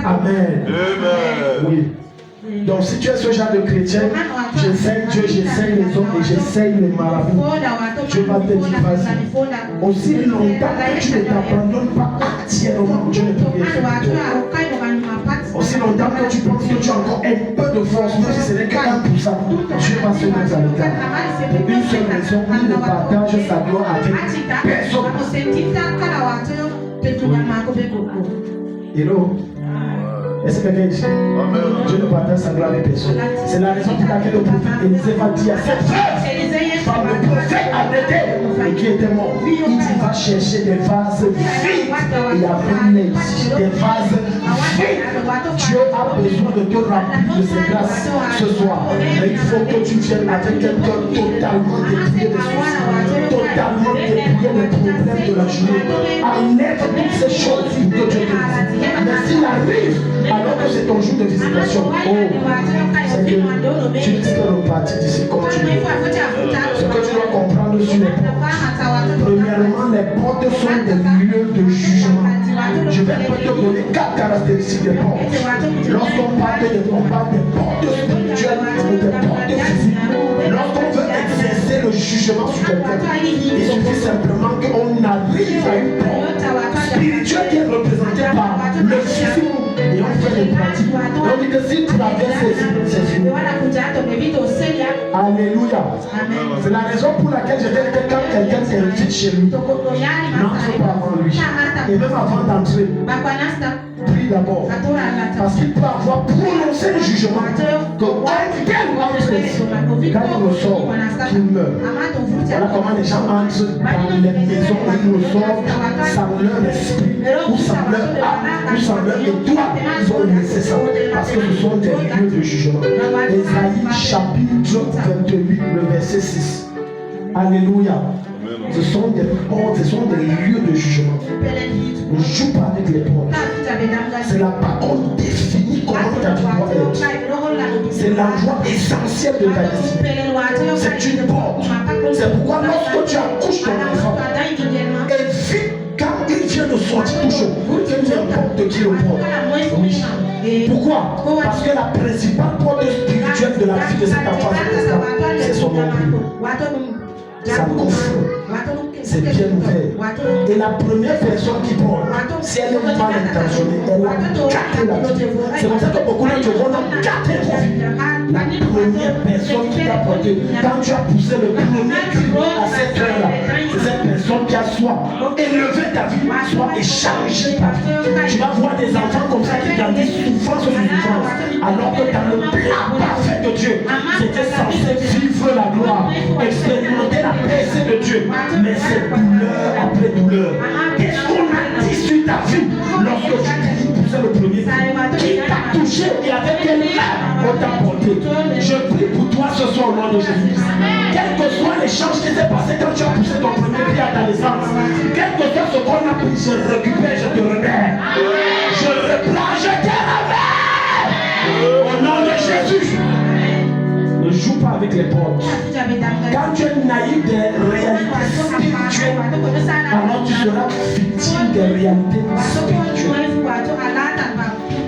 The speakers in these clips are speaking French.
Amen. Oui. Donc si tu es ce genre de chrétien, j'essaye Dieu, j'essaye les hommes et j'essaye les marabouts. Dieu va te dire vas-y. Aussi longtemps que tu ne t'abandonnes pas entièrement, Dieu ne peut rien faire pour toi. Aussi longtemps que tu penses que tu as encore un peu de force, même si ce n'est que 1%, Dieu va se mettre à l'écart. Pour une seule raison, il ne partage sa gloire avec personne. Hello? Est-ce que quelqu'un dit Dieu ne partage sa gloire avec personne? C'est la raison pour laquelle le prophète Élisée va dire à cette femme, par le prophète arrêté qui était mort, il va chercher des vases vides. Il y a brûlé ici des vases vides. Dieu a besoin de te remplir de ses grâces ce soir. Mais il faut que tu viennes avec un cœur totalement dépouillé de soucis, totalement dépouillé des problèmes de la journée. Enlève toutes ces choses que Dieu te dit. Mais s'il arrive, alors que c'est ton jour de visitation, c'est que tu peux repartir d'ici comme tu veux. Ce que tu dois comprendre sur les portes. Premièrement, les portes sont des lieux de jugement. Je vais te donner 4 caractéristiques des portes. Lorsqu'on parle des portes spirituelles ou des portes physiques, lorsqu'on veut exercer le jugement sur quelqu'un, il suffit simplement qu'on arrive à une porte spirituelle qui est représentée par le physique. Et on fait des pratiques. On dit que si tu traverses c'est fini. Alléluia. C'est la raison pour laquelle je dis que quand quelqu'un t'invite chez lui, n'entre pas avant lui. Et même avant d'entrer, prie d'abord. Parce qu'il peut avoir prononcé le jugement que quelqu'un entre ici, quand il ressort, qu'il meurt. Voilà comment les gens entrent dans les maisons où ils ressortent sans leur esprit, ou sans leur âme, ou sans leur étoile. Ils ont laissé ça parce que ce sont des lieux de jugement. Ésaïe chapitre 28, le verset 6. Alléluia. Ce sont des portes, ce sont des lieux de jugement. Ne joue pas avec les portes. C'est la parole définie comment ta vie doit être. C'est l'endroit essentiel de ta vie. C'est une porte. C'est pourquoi lorsque tu accouches ton enfant, évite quand il vient de sortir tout chaud, que n'importe qui le porte. Oui. Pourquoi? Parce que la principale porte spirituelle de la vie de cet enfant, c'est son nombril. Ça coffre. C'est bien ouvert. Et la première personne qui porte, si elle est mal intentionnée, elle a gâté la vie. C'est pour ça que beaucoup de gens ont gâté la vie. La première personne qui t'a porté, quand tu as poussé le premier cri à cette heure-là, c'est cette personne qui a soit élevé ta vie, soit échangé ta vie. Tu vas voir des enfants comme ça qui grandissent souffrance sur souffrance, alors que dans le plan parfait de Dieu, c'était censé vivre la gloire, expérimenter la paix de Dieu. Mais c'est douleur après douleur. Qu'est-ce qu'on a dit sur ta vie lorsque tu poussais le premier cri? Qui t'a touché et avec quelle main on t'a porté? Je prie pour toi ce soir au nom de Jésus. Quel que soit l'échange qui s'est passé quand tu as poussé ton premier cri à ta naissance, quel que soit ce qu'on a pris, je récupère, je te remets. Je reprends, je te remets. Au nom de Jésus. Ne joue pas avec les portes. Quand tu es naïf des réalités spirituelles, alors tu seras victime des réalités spirituelles.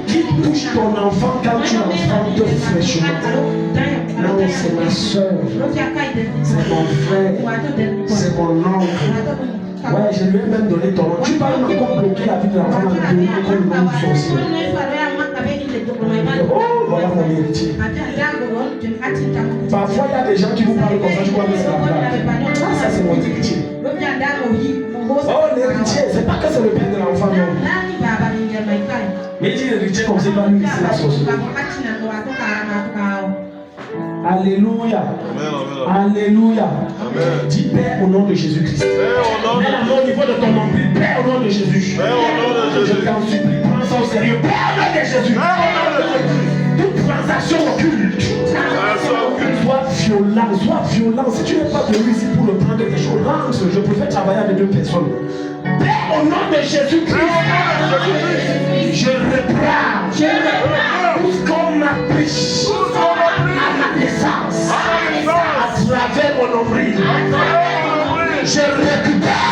Qui touche ton enfant quand tu l'enfantes fraîchement? Non, c'est ma soeur, c'est mon frère, c'est mon oncle. Ouais, je lui ai même donné ton nom. Tu vas encore bloquer la vie de l'enfant dans le nom du sorcier. Oh, voilà mon héritier. Parfois, il y a des gens qui vous parlent comme ça, je crois que c'est la blague. Ah, ça, c'est mon héritier. Oh, l'héritier, c'est pas que c'est le père de l'enfant, non. Mais il dit l'héritier comme c'est pas lui, c'est la sorcellerie. Alléluia. Alléluia. Dis Père au nom de Jésus-Christ. Mets au niveau de ton nombril. Père au nom de Jésus. Je t'en supplie, prends ça au sérieux. Père au nom de Jésus. Toute transaction occulte. Sois violent. Si tu n'es pas venu ici pour le prendre quelque chose, rentre. Je préfère travailler avec 2 personnes. Père au nom de Jésus-Christ. Je reprends. Tout ce qu'on m'a pris à ma naissance, à travers mon nombril, je récupère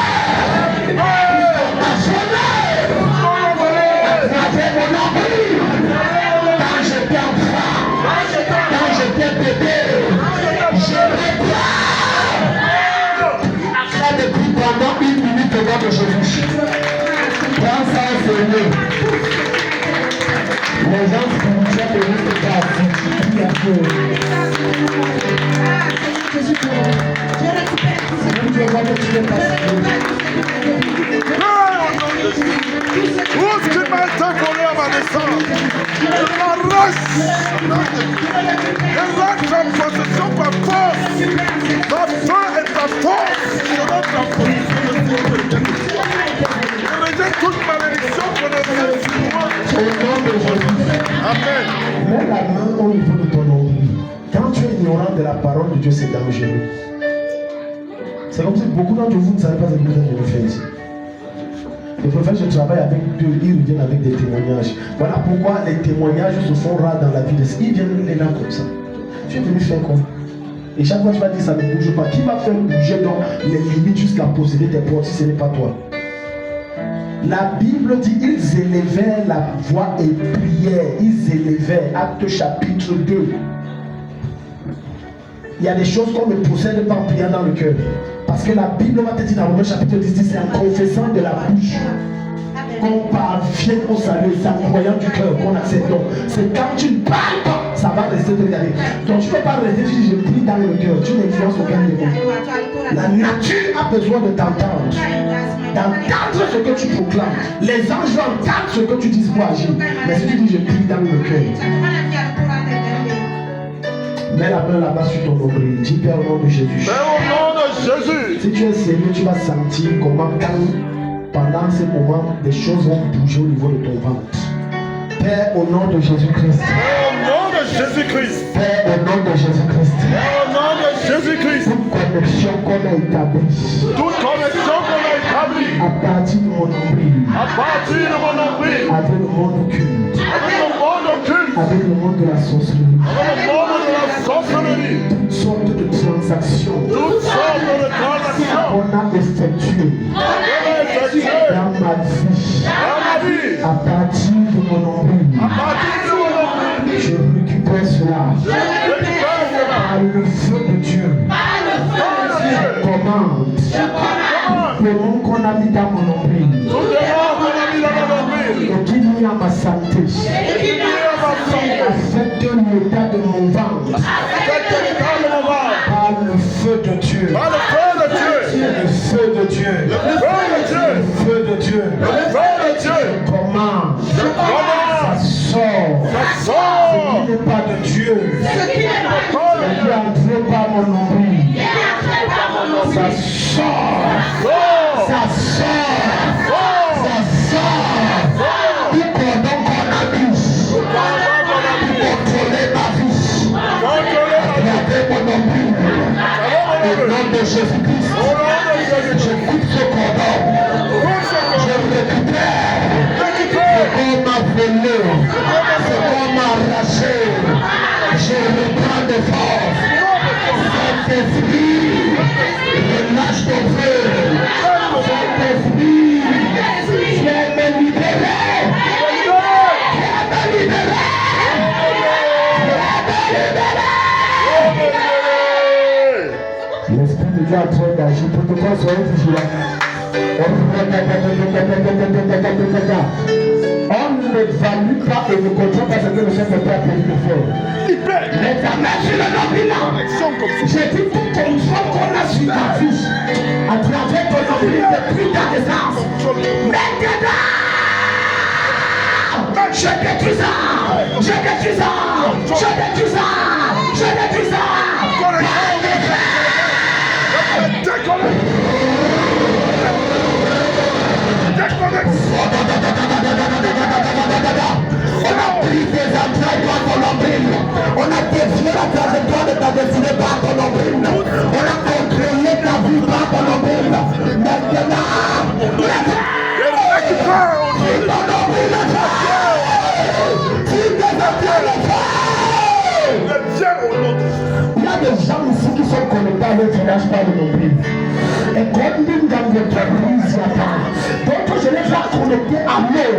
à travers mon nombril. donné. Les gens spirituels ne risquent pas à même tu vois que tu n'es pas Où ce qui m'a été volé à ma naissance, je m'arrache. Je rentre en possession par force. Ta fin et ta force. Je rentre en possession. Je rejette toute malédiction prononcée sur moi. Au nom de Jésus. Amen. Mets la main au niveau de ton nombril. Quand tu es ignorant de la parole de Dieu, c'est dangereux. C'est comme si beaucoup d'entre vous ne savez pas ce que vous êtes venu faire ici. Les prophètes, je travaille avec Dieu, ils reviennent avec des témoignages. Voilà pourquoi les témoignages se font rares dans la vie. Ils viennent les là comme ça. Tu es venu faire quoi? Et chaque fois tu vas dire ça ne bouge pas. Qui va faire bouger dans les limites jusqu'à posséder tes portes si ce n'est pas toi? La Bible dit ils élevaient la voix et priaient. Ils élevaient. Acte chapitre 2. Il y a des choses qu'on ne possède pas en priant dans le cœur. Parce que la Bible va te dire dans Romains chapitre 10, c'est en confessant de la bouche qu'on parvient au salut. C'est en croyant du cœur qu'on accepte. Donc, c'est quand tu ne parles pas, ça va rester te regarder. Donc, tu ne peux pas rester si je prie dans le cœur. Tu n'influences aucun démon. La nature a besoin de t'entendre. D'entendre ce que tu proclames. Les anges vont entendre ce que tu dis pour agir. Mais si tu dis je prie dans le cœur, mets la main là-bas sur ton nombril. Dis Père au nom de Jésus. Père au nom de Jésus. Si tu es sérieux, tu vas sentir comment pendant ces moments, des choses vont bouger au niveau de ton ventre. Père au nom de Jésus-Christ. Père au nom de Jésus-Christ. Père au nom de Jésus-Christ. Père au nom de Jésus-Christ. Toute connexion qu'on a établie. Toute connexion qu'on a établie. À partir de mon nombril. À partir de mon nombril. Avec le monde occulte. Avec le monde occulte. Avec le monde de la sorcellerie. Avec le monde de la sorcellerie. Toutes sortes de transactions. Toutes sortes de transactions. On a effectué. Dans ma vie. Dans ma vie. À partir de mon nombril. À partir de mon nombril. Je récupère cela. Je récupère cela. Par le feu de Dieu. Par le feu de Dieu. Je commande. Le nom qu'on a mis dans mon nombril. Tout le monde qu'on a mis dans mon nombril. Et qui nuit à ma santé. Et qui nuit à ma santé. Affecte l'état de mon ventre. Affecte l'état de mon ventre. Par le feu de Dieu. Par le feu de Dieu. Le feu de Dieu. Le feu de Dieu. Le feu de Dieu. Le feu de Dieu. Commande. Commande. Ça sort. Ça sort. Ce qui n'est pas de Dieu. Ce qui n'est pas de Dieu. Qui entre par mon nombril. Ça sort. Ça sort. Ça sort. Tout cordon qu'on a mis. Contrôler ma vie. Regardez mon nombril. Au nom de Jésus-Christ. Je coupe ce cordon. Je récupère. Ce qu'on m'a volé. Ce qu'on m'a arraché. Je reprends des forces. Saint-Esprit, relâche ton feu. Saint-Esprit, viens me libérer. Viens me libérer. L'Esprit de Dieu est en train d'agir. Pourquoi soyez vigilants? On ne value pas et ne comprend pas ce que le Saint-Esprit a prévu de faire. Mais ta main sur le nombril. J'ai dit tout contrôle qu'on a sur ta vie à travers ton nombril depuis ta naissance. Maintenant, je détruis ça. Je détruis ça. Je détruis ça. Je détruis ça. On a pris des entrailles par ton nombril. On a dévié la trajectoire de ta destinée par ton nombril. On a contrôlé ta vie par ton nombril. Maintenant, ton nombril est fait. Tu désattends le fait. Il y a des gens ici qui sont connectés à leur village par le nombril. Et quand ils dans votre église, d'autres je les ai connectés à l'eau,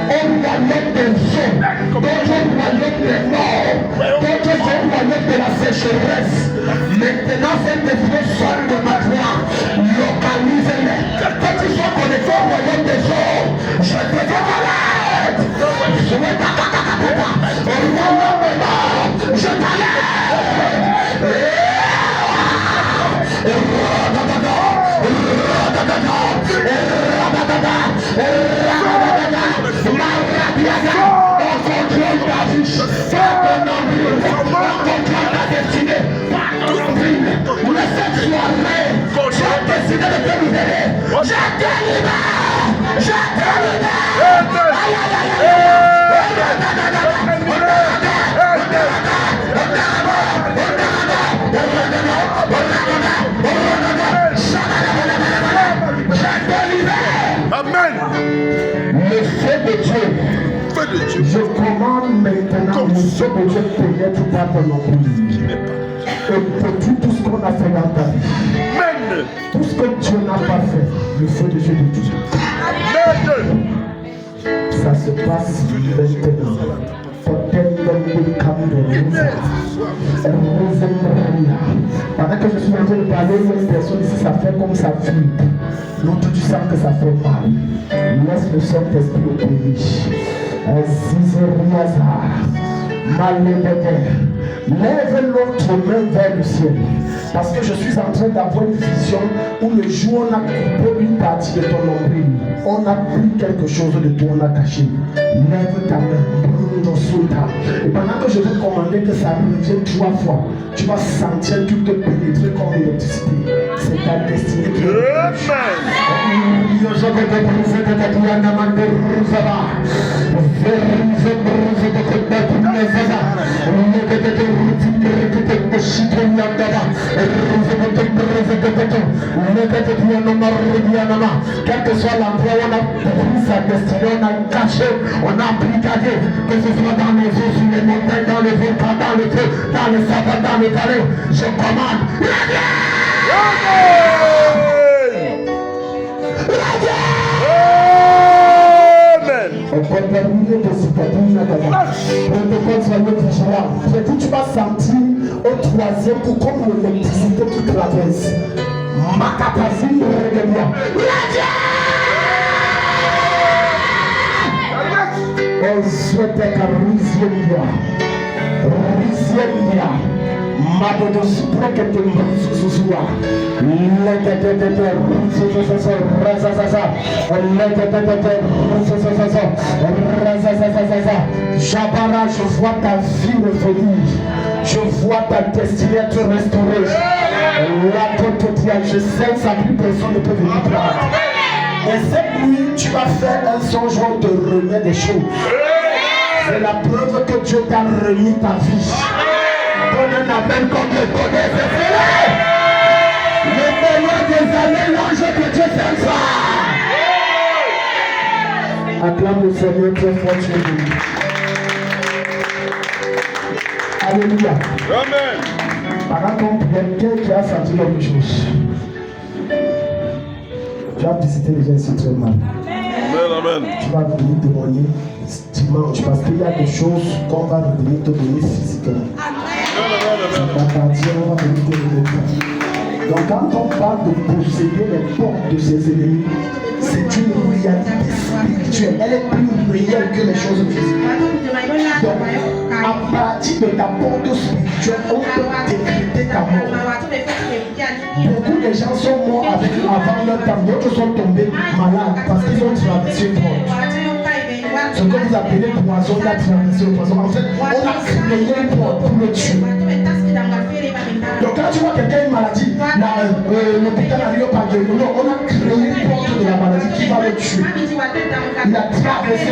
au royaume des eaux, d'autres au royaume des morts, d'autres au royaume de la sécheresse. Maintenant, cette esprit sonne de ma gloire, localisez-les. Quand ils sont connectés au royaume des eaux, je te dis Je t'enlève. Amen. Le feu de Dieu. Je commande maintenant le feu de Dieu pénètre par ton nombril. Et pour tout ce qu'on a fait dans ta vie. Amen. Tout ce que Dieu n'a pas fait, le feu de Dieu de Dieu. Amen. Ça se passe maintenant. Pendant que je suis en train de parler, une personne ici, ça fait comme ça vibre. L'autre, tu sens que ça fait mal. Laisse le Saint-Esprit opérer. Lève l'autre main vers le ciel. Parce que je suis en train d'avoir une vision où le jour on a coupé une partie de ton nombril. On a pris quelque chose de toi, on a caché. Lève ta main. Et pendant que je vais commander que ça revienne 3 fois, tu vas sentir tout te pénétrer comme l'électricité. C'est ta destinée qui est. Quel que soit l'endroit où on a pris sa destinée, on a caché, on a brigadier, que ce soit dans les eaux, sur les montagnes, dans les volcans, dans le feu, dans les sabbats, dans les vallées, je commande. On peut terminer de citadine. Protocole sur notre vigilant. Peut-être tu vas sentir au 3e coup comme l'électricité qui traverse. Ma capacité de règlement. On souhaite qu'un risier Madodo Supra que te Susua. Jabara, je vois ta vie revenir. Je vois ta destinée être restaurée. Je sais que ça plus personne ne peut venir prendre. Et cette nuit, tu vas faire un songe où on te remet des choses. C'est la preuve que Dieu t'a remis ta vie. Donne un appel comme le bonheur de Félix. Le meilleur des années, l'ange que Dieu s'en va. Acclame le Seigneur très fort, tu es béni. Alléluia. Amen. Pendant qu'on prie, quelqu'un qui a senti quelque chose. Tu as visité les gens ici très mal. Amen. Tu vas venir témoigner dimanche parce qu'il y a des choses qu'on va venir te donner physiquement. Ça t'appartient, on va venir te donner. Donc quand on parle de posséder les portes de ses ennemis, c'est une réalité spirituelle. Elle est plus réelle que les choses physiques. Donc, à partir de ta porte spirituelle, on peut décréter ta mort. Beaucoup de gens sont morts avant leur temps. D'autres sont tombés malades parce qu'ils ont traversé une porte. Ce que vous appelez poison, on a traversé le poison. En fait, on a créé une porte pour le tuer. Donc quand tu vois quelqu'un une maladie, l'hôpital n'a pas de non, on a créé une porte de la maladie qui va le tuer. Il a traversé.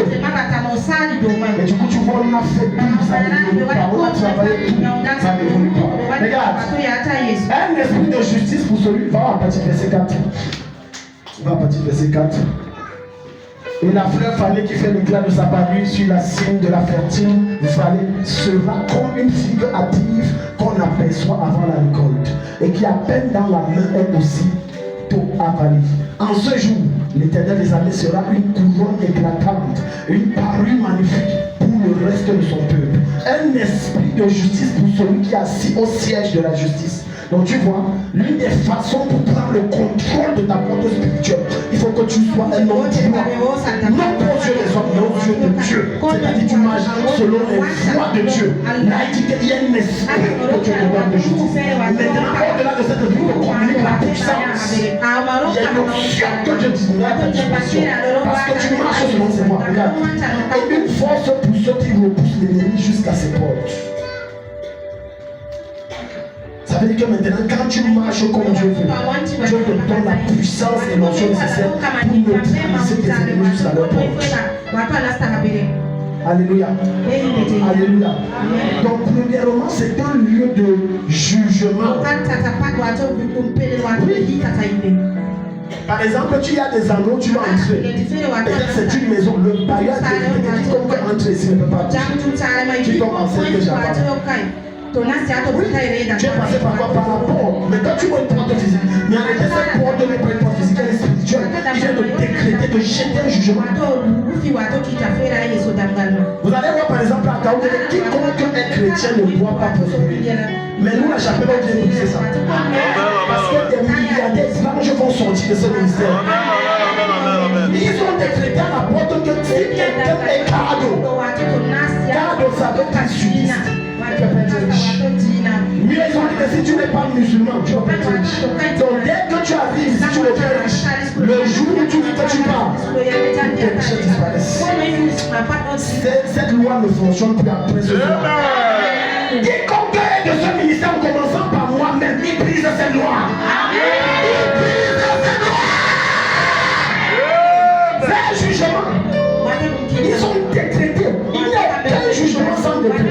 Et du coup, tu vois, on a fait tout, ça n'évolue pas. On a travaillé tout, ça n'évolue pas. Regarde, un esprit de justice pour celui, va à partir de verset 4. Va à partir de verset 4. Et la fleur fanée qui fait l'éclat de sa parure sur la cime de la fertile vallée sera comme une figue hâtive qu'on aperçoit avant la récolte et qui à peine dans la main est aussi tôt avalée. En ce jour, l'Éternel des armées sera une couronne éclatante, une parure magnifique pour le reste de son peuple. Un esprit de justice pour celui qui est assis au siège de la justice. Donc tu vois, l'une des façons pour prendre le contrôle de ta porte spirituelle, il faut que tu sois un homme droit. Non pour Dieu des hommes, mais au Dieu de Dieu. C'est-à-dire tu imaginons selon les voies de Dieu. Là, il dit qu'il y a un esprit que tu dois de justice. Maintenant, au-delà de cette vie, on communique la puissance. Il y a une option que Dieu dit à ta disposition. Parce que tu marches selon ses voies. Regarde. Et une force pour ceux qui repoussent l'ennemi jusqu'à ses portes. Ça veut dire que maintenant, quand tu marches comme Dieu veut, Dieu te donne la puissance et l'onction nécessaire pour neutraliser tes ennemis jusqu'à leur porte. Alléluia. Alléluia. Donc, premièrement, c'est un lieu de jugement. Par exemple, tu as des anneaux, tu vas entrer. Peut-être c'est une maison, le bailleur te dit comme que entrer ici ne peut pas. Tu tombes enceinte que j'avais. Oui, tu es passé par quoi? Par la porte. Mais quand tu vois une porte physique, mais arrêtez cette porte n'est pas une porte physique, elle est spirituelle. Il vient de décréter, de jeter un jugement. Vous allez voir par exemple à Kaou, quiconque est chrétien ne doit pas prospérer. Mais nous, la chapelle, on vient briser ça. Parce que des milliardaires islamiques vont sortir de ce ministère. Ils ont décrété à la porte que si quelqu'un est cadeau, ça veut dire sudiste. Tu vas être riche. Mieux, ils ont dit que si tu n'es pas musulman, tu vas être riche. Donc dès que tu arrives ici, tu deviens riche. Le jour où tu dis que tu pars, tes richesses disparaissent. Cette loi ne fonctionne plus après ce jour. Quiconque est de ce ministère en commençant par moi-même, il brise cette loi. Il brise cette loi. C'est un jugement. Ils ont décrété. Il n'y a aucun jugement sans décret.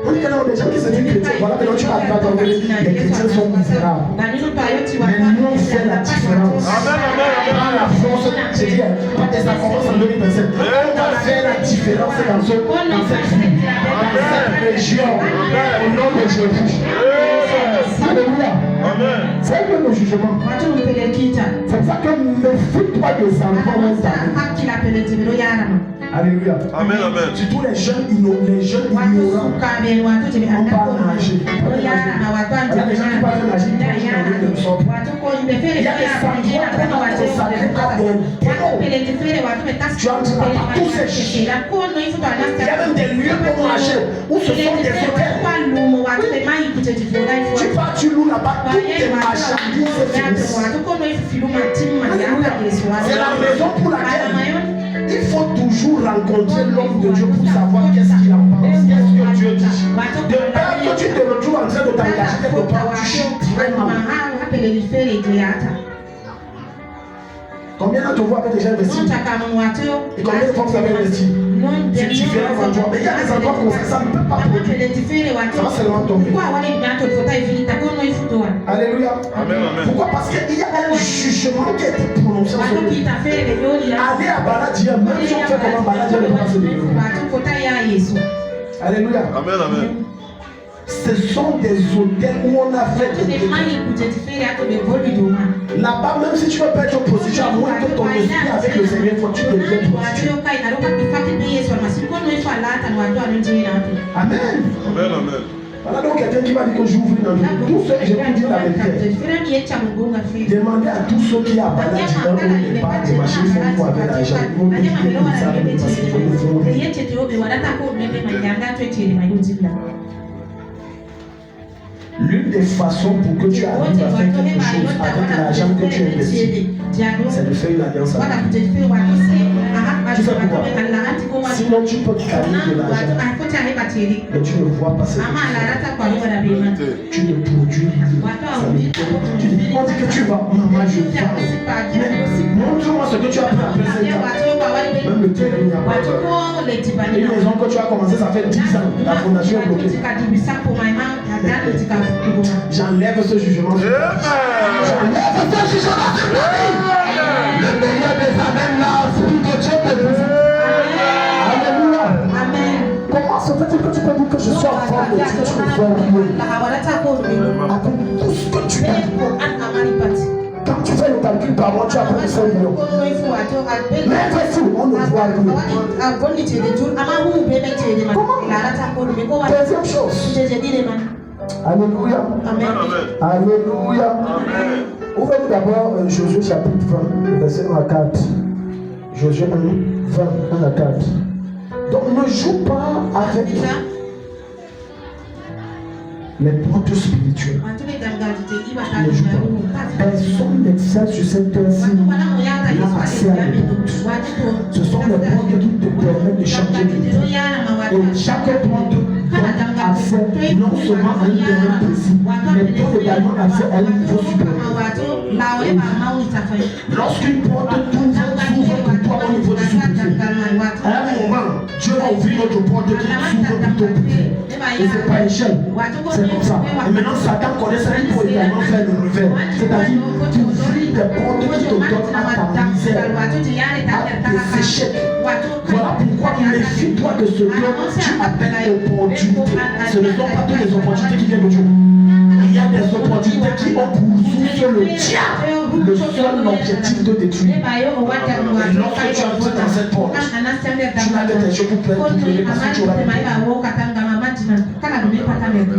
On dit que non, les gens qui se disent chrétiens, voilà, maintenant tu vas attendre, les chrétiens sont misérables. Mais nous, on fait la différence. Par la force, c'est dire, et ça commence en 2027. On va faire la différence dans cette ville, dans cette région, au nom de Jésus. Alléluia. C'est que le jugement. C'est pour ça que méfie-toi des enfants. Alléluia. Amen, amen. Surtout les jeunes ignorants. On parle nager. Il y a des gens qui parlent nager, ils ne sortent pas. Il y a des endroits qu'on a consacrés comme des terreaux. Tu entres là partout, c'est chiche. Il y a même des lieux pour marcher où ce sont des hôtels. Tu pars, tu loues là-bas, toutes tes marchandises finissent. C'est la maison pour laquelle il faut toujours rencontrer l'homme de Dieu pour savoir qu'est-ce qu'il en pense, qu'est-ce que Dieu dit. De peur que tu te retrouves en train de t'engager quelque part, tu chutes très mal. Combien d'entre vous avez déjà investi? Et combien de fois vous avez investi? C'est différent d'endroits. Mais il y a des endroits qu'on fait, ça ne peut pas produire. Ça va seulement tomber. Alléluia. Amen, amen. Pourquoi? Parce qu'il y a un jugement qui a été prononcé sur lui. Allez à Baladia, même si on fait comment Baladia ne peut pas se développer. Alléluia. Amen, amen. Ce sont des hôtels où on a fait des là-bas, même si tu veux pas être positif, à moins que ton esprit avec le Seigneur, faut que tu deviennes positif. Amen. Amen, amen. Voilà donc quelqu'un qui va dire que j'ouvre une entreprise. Tous ceux, je vous dis la vérité. Demandez à tous ceux qui ont Baladia où il n'y a pas de machines pour avoir l'argent. Ils vont dire qu'ils ne savent pas parce qu'il faut le faire. L'une des façons pour que tu arrives à faire quelque chose avec l'argent que tu investis, c'est de faire une alliance avec Dieu. Tu sais pourquoi? Sinon tu peux gagner de l'argent, mais tu ne vois pas ce que tu ne produis rien. Tu dis, on dit que tu vas, maman je vais. Mais montre-moi ce que tu as fait après 5 ans. Même le terrain, il n'y a pas. Une maison que tu as commencé, ça fait 10 ans. La fondation est bloquée. J'enlève ce jugement. J'enlève ce jugement. Le meilleur des amens là, c'est que Dieu te brise. Alléluia. Amen. Comment se fait-il que tu peux dire que je suis en forme de Dieu, tu me fais oublier? Avec tout ce que tu as. Quand tu fais le calcul par mois, tu as plus de 5 millions. Mais après tout, on ne voit rien. Comment? Deuxième chose. Alléluia. Amen. Alléluia. Amen. Ouvrez-nous d'abord Josué chapitre 20, verset 1 à 4. Josué 1, 20, 1 à 4. Donc ne joue pas avec les portes spirituelles. Ne joue pas. Personne n'excelle sur cette terre-ci n'a accès à les portes. Ce sont les portes qui te permettent de changer de vie. Et chaque porte donne accès non seulement à un terrain précis, mais donne également accès à un niveau supérieur. Lorsqu'une porte s'ouvre pour toi au niveau du supérieur, à un moment, Dieu va ouvrir notre porte qui s'ouvre plutôt pour vous. Et c'est pas échelle, c'est comme ça. Et maintenant, Satan connaît ça pour également faire le revers. C'est-à-dire, tu ouvres des portes qui te donnent à ta misère, à tes échecs. Voilà pourquoi méfie-toi de ce que tu appelles opportunité. Ce ne sont pas toutes les opportunités qui viennent de Dieu. Il y a des opportunités qui ont pour source le diable, le seul objectif de détruire. Et lorsque tu entres dans cette porte, tu n'as que tes yeux pour pleurer parce que tu auras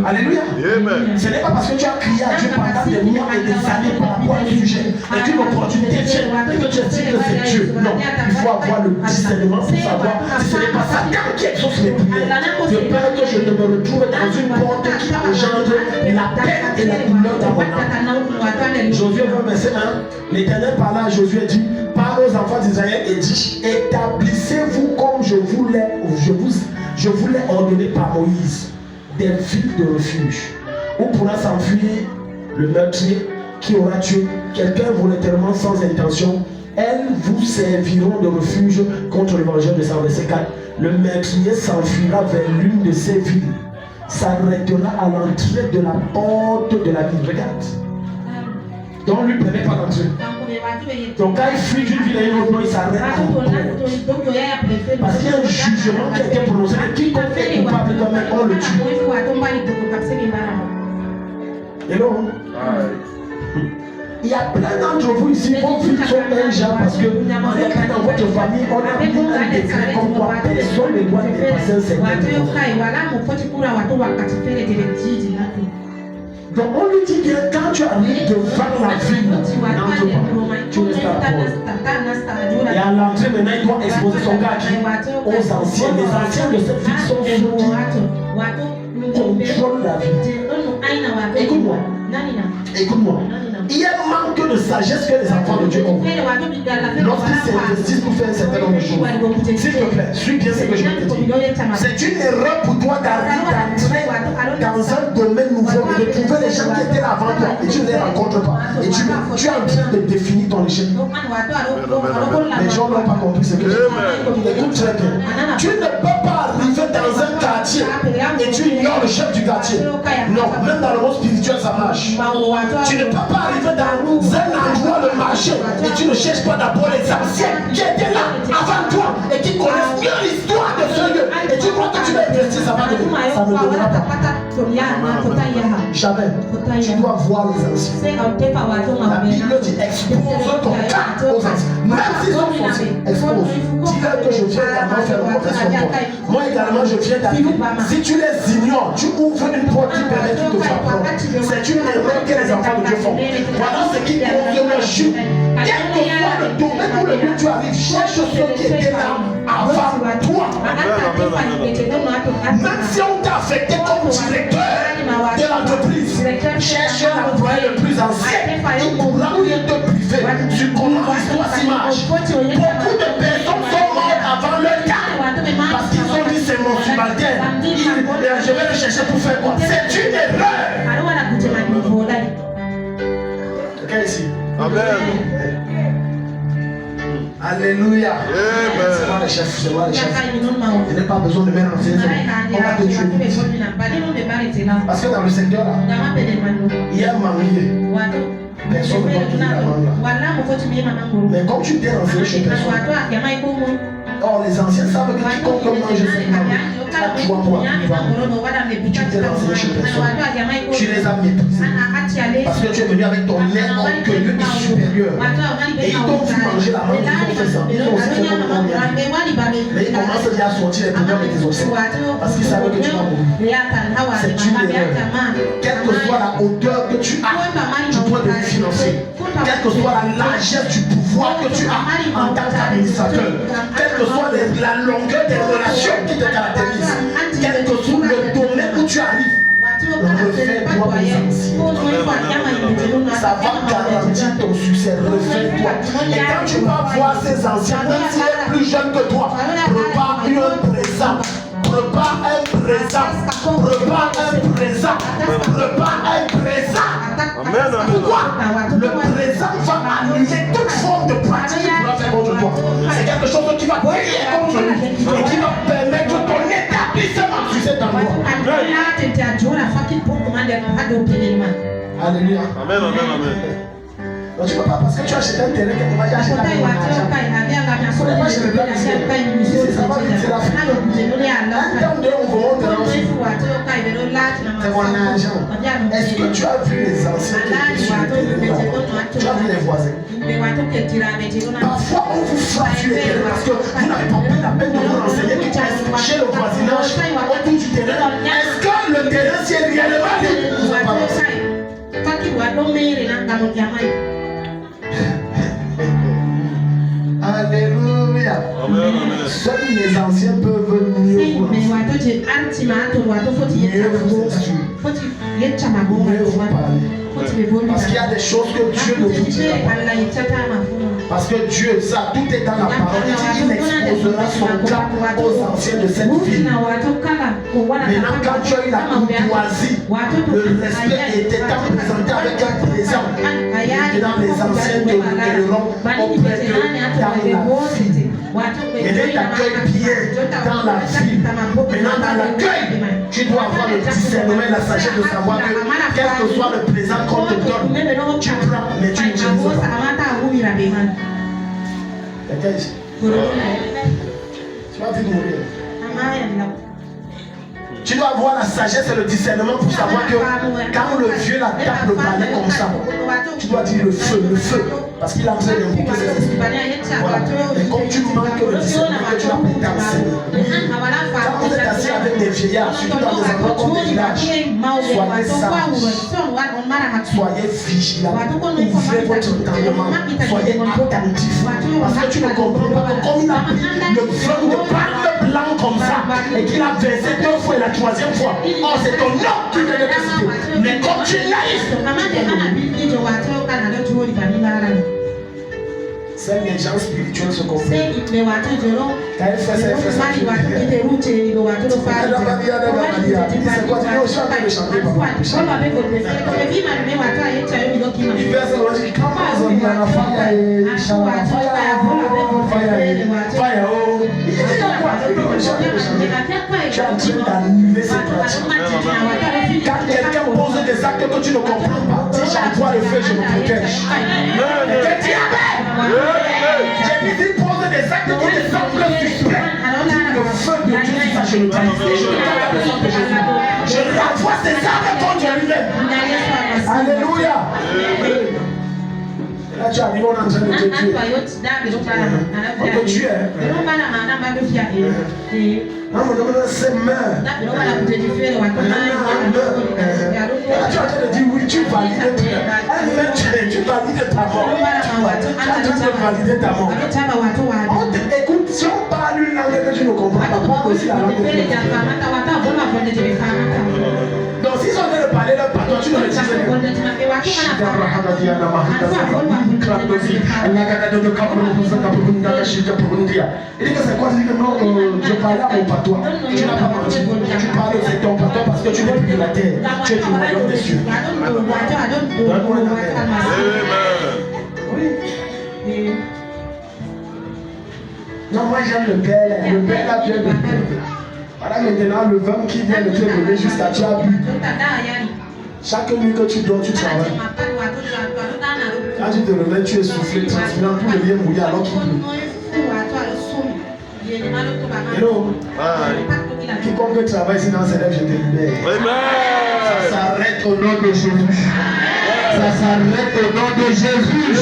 Alléluia. Amen. Ce n'est pas parce que tu as crié à Dieu pendant des mois et des années par rapport à un sujet et qu'une opportunité vient et que tu as dit que c'est Dieu. Non, il faut avoir le discernement pour savoir si ce n'est pas Satan qui exauce les prières. Je peur que je ne me retrouve dans une porte qui engendre la peine et la douleur dans mon âme. Josué 20, verset 1, l'Éternel parla à Josué et dit, parle aux enfants d'Israël et dit, établissez-vous comme je vous l'ai ordonné par Moïse, des villes de refuge, où pourra s'enfuir le meurtrier qui aura tué quelqu'un volontairement sans intention. Elles vous serviront de refuge contre l'évangile de Saint verset 4. Le meurtrier s'enfuira vers l'une de ces villes, s'arrêtera à l'entrée de la porte de la ville. Regarde. Donc lui ne permet pas d'entrer. Donc quand il fuit d'une ville à une autre, il s'arrête à la porte. Parce qu'il y a un jugement qui a été prononcé. Quiconque est coupable quand même, on le tue. Hello. Il y a plein d'entre vous ici, vos vies sont un genre parce que dans votre famille, on a mis un décret comme quoi personne ne doit dépasser un certain niveau. Donc on lui dit bien, quand tu arrives devant la ville, n'entre pas, tu restes à la porte. Et à l'entrée maintenant, il doit exposer son gars aux anciens. Les anciens de cette ville sont ceux qui contrôlent la ville. Écoute-moi. Écoute-moi. Il y a un manque de sagesse que les enfants de Dieu ont. Lorsqu'ils s'investissent pour faire un certain nombre de choses. S'il te plaît, suis bien ce que je vais te dire. C'est une erreur pour toi d'entrer dans un domaine nouveau et de trouver les gens qui étaient avant toi et tu ne les rencontres pas. Et tu es en train de définir ton échec. Les gens n'ont pas compris ce que je dis. Écoute très bien. Tu ne peux pas arriver dans un quartier et tu ignores le chef du quartier. Non, même dans le monde spirituel ça marche. Tu ne peux pas arriver dans un endroit de marché et tu ne cherches pas d'abord les anciens qui étaient là avant toi et qui connaissent mieux l'histoire de ce lieu et tu crois que tu vas investir, ça va devenir, ça ne donnera pas. Jamais. Tu dois voir les anciens. La Bible dit expose ton cas aux anciens. Même s'ils sont sorciers, expose. Dis-leur que je viens également faire le progrès sur toi. Moi également je viens d'arriver. Si tu les ignores, tu ouvres une porte qui permet qu'ils te frapperont. C'est une erreur que les enfants de Dieu font. Voilà ce qui cause le chute. Quel que soit le domaine où le lieu tu arrives, cherche ceux qui étaient là avant toi. Même si on t'a affecté comme directeur de l'entreprise, cherche l'employé le plus ancien. Il pourra mieux te priver sur comment l'histoire s'image. Beaucoup de personnes sont mortes avant leur temps parce qu'ils ont dit c'est mon subalterne. Je vais le chercher pour faire quoi? C'est une erreur. Quelqu'un ici? Amen. Alléluia. C'est moi le chef, c'est moi le chef. Je n'ai pas besoin de mettre en scène. On va te tuer. Parce que dans le secteur là, il y a un manier. Personne ne va te dire la langue. Mais comme tu t'es renseigné chez personne, or les anciens savent que quiconque mange cette langue, à toi, moi, tu t'es renseigné chez personne. Tu les as méprisés. Parce que tu es venu avec ton lait orgueilleux et supérieur. Et ils t'ont vu manger la langue, ils ont fait ça. Ils ont aussi fait comme on a dit. Mais ils commencent déjà à sortir les problèmes de tes obsèques. Parce qu'ils savaient que tu vas mourir. C'est une erreur. Quelle que soit la hauteur que tu as du point de vue financier, quelle que soit la largesse du pouvoir que tu as en tant qu'administrateur, quelle que soit la longueur des relations qui te caractérisent, quel que soit le domaine où tu arrives, refais-toi mes anciens. Ça va garantir ton succès. Refais-toi. Et quand tu vas voir ces anciens, même s'ils sont plus jeunes que toi, prépare un présent. Prépare un présent. Prépare un présent. Prépare un présent. Pourquoi? Le présent va annuler toute forme de pratique que tu vas faire contre toi. C'est quelque chose qui va briller contre lui et qui va permettre ton établissement de succès dans le monde. Alléluia. Amen, amen, amen. Non, tu ne peux pas parce que tu as acheté un terrain que tu vas acheter la maison. Ça va vite, c'est la fin. Un terme de on vous montre c'est mon argent. Est-ce que tu as vu les anciens qui étaient sur le terrain? Tu as vu les voisins? Parfois on vous frappe sur le terrain parce que vous n'avez pas pris la peine de vous renseigner qui est chez le voisinage autour du terrain. Est-ce que le terrain c'est réellement lui? Alléluia. Seuls les anciens peuvent mieux vous parce qu'il y a des choses que Dieu ne vous dit pas. Parce que Dieu, ça, tout est dans la parole. Il dit qu'il exposera son cas aux anciens de cette ville. Maintenant, quand tu as eu la courtoisie, le respect était présenté avec un présent. Maintenant, les anciens te recueilleront auprès d'eux dans la ville. Et les t'accueillent bien dans la ville. Maintenant, dans l'accueil, tu dois avoir le discernement et la sagesse de savoir que quel que soit le présent qu'on te donne, tu prends, mais tu n'utilises pas. Quelqu'un ici? Tu vas vite mourir. Tu dois avoir la sagesse et le discernement pour savoir que quand le vieux la tape le balai comme ça, tu dois dire le feu, parce qu'il a besoin d'invoquer ses esprits. Voilà. Et comme tu manques le discernement, que tu vas peut-être t'enseigner. Quand vous êtes assis avec des vieillards, surtout dans des endroits comme des villages, soyez sages, soyez vigilants, ouvrez votre entendement, soyez attentifs. Parce que tu ne comprends pas que comme il a pris le vin de barbe blanc comme ça, et qu'il a versé 2 fois et la 3e fois, oh c'est ton nom qui vient de décider. Mais comme tu es naïf, seuls les gens spirituels se comprennent. Quand elle fait ça, elle fait ça. C'est quoi? Tu dis, oh, je suis en train de chanter, papa. Il verse le logique. Comment on dit à la fire, oh. Il dit quoi? Tu es en train d'annuler cette pratique. Quand quelqu'un pose des actes que tu ne comprends pas, dis j'envoie le feu, je me protège. J'ai dit pose des actes qui te semblent suspects. Le feu de Dieu, ça je le brise. Je renvoie ces armes contre lui-même. Alléluia. Là tu arrives, on est en train de te tuer. On te tue. Non, c'est meurt. Là tu es en train de dire oui, tu valides. Tu valides ta mort. Tu es en train de valider ta mort. Écoute, si on parle une langue que tu ne comprends pas, pourquoi aussi la langue que tu ne comprends pas? Donc s'ils sont en train de parler leur patois, tu ne le dis pas. Il dit que c'est quoi? Il dit que non, je parlais à mon patois. Tu n'as pas menti. Tu parles de ton patois parce que tu n'es plus de la terre. Tu es du royaume des cieux. Oui. Non, moi j'aime le père. Le père là vient de. Voilà maintenant le vin qui vient de te donner jusqu'à tu as bu. Chaque nuit que tu dors, tu travailles. Quand tu te réveilles, tu es soufflé, transpirant, tout devient mouillé alors qu'il pleut. Hello. Quiconque travaille ici dans ces rêves, je te libère. Ça s'arrête au nom de Jésus. Ça s'arrête au nom de Jésus.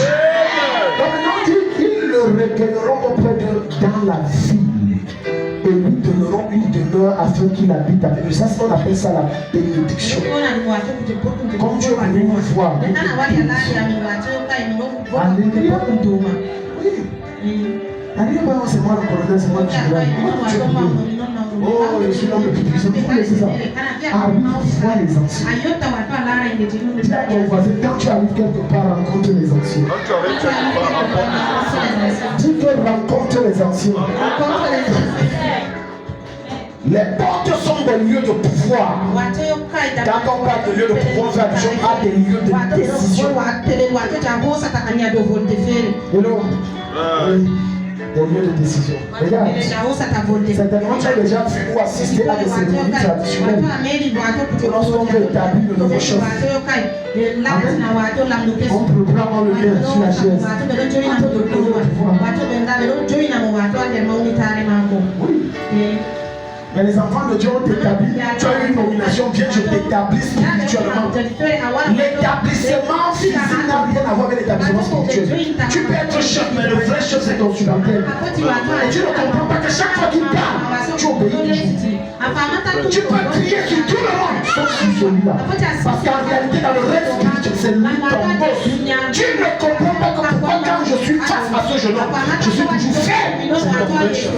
Donc maintenant, ils le recueilleront auprès d'eux dans la ville. Et lui donneront une demeure afin qu'il habite avec eux. Ça, on appelle ça la bénédiction. Comme Dieu a venu nous voir, Alléluia. Oui. Alléluia, c'est moi le colonel, c'est moi le général. Oh, je suis l'homme le plus puissant. Vous laissez ça. Arrive, vois les anciens. Dis à ton voisin, quand tu arrives quelque part, rencontre les anciens. Dis-toi, rencontre les anciens. Les portes sont des lieux de pouvoir. Quand on parle de lieux de pouvoir, on fait allusion à des lieux de décision. Hello. Des lieux de décision. Regarde. Certainement, tu as déjà vu ou assisté à des cérémonies traditionnelles. Lorsqu'on veut établir de nouveaux choses. On peut prendre le lien sur la chaise. Oui. Mais les enfants de Dieu ont établi. Tu as eu une nomination, viens, je t'établis spirituellement. L'établissement physique n'a rien à voir avec l'établissement spirituel. Tu peux être chef, mais le vrai chef, c'est ton subalterne. Et tu ne comprends pas que chaque fois qu'il parle, tu obéis toujours. Tu peux crier sur tout le monde, sauf sur celui-là. Parce qu'en réalité, dans le reste spirituel, c'est lui ton boss. Tu ne comprends pas que pourquoi quand je suis face à ce jeune homme, je suis toujours faible. C'est ton vrai chef.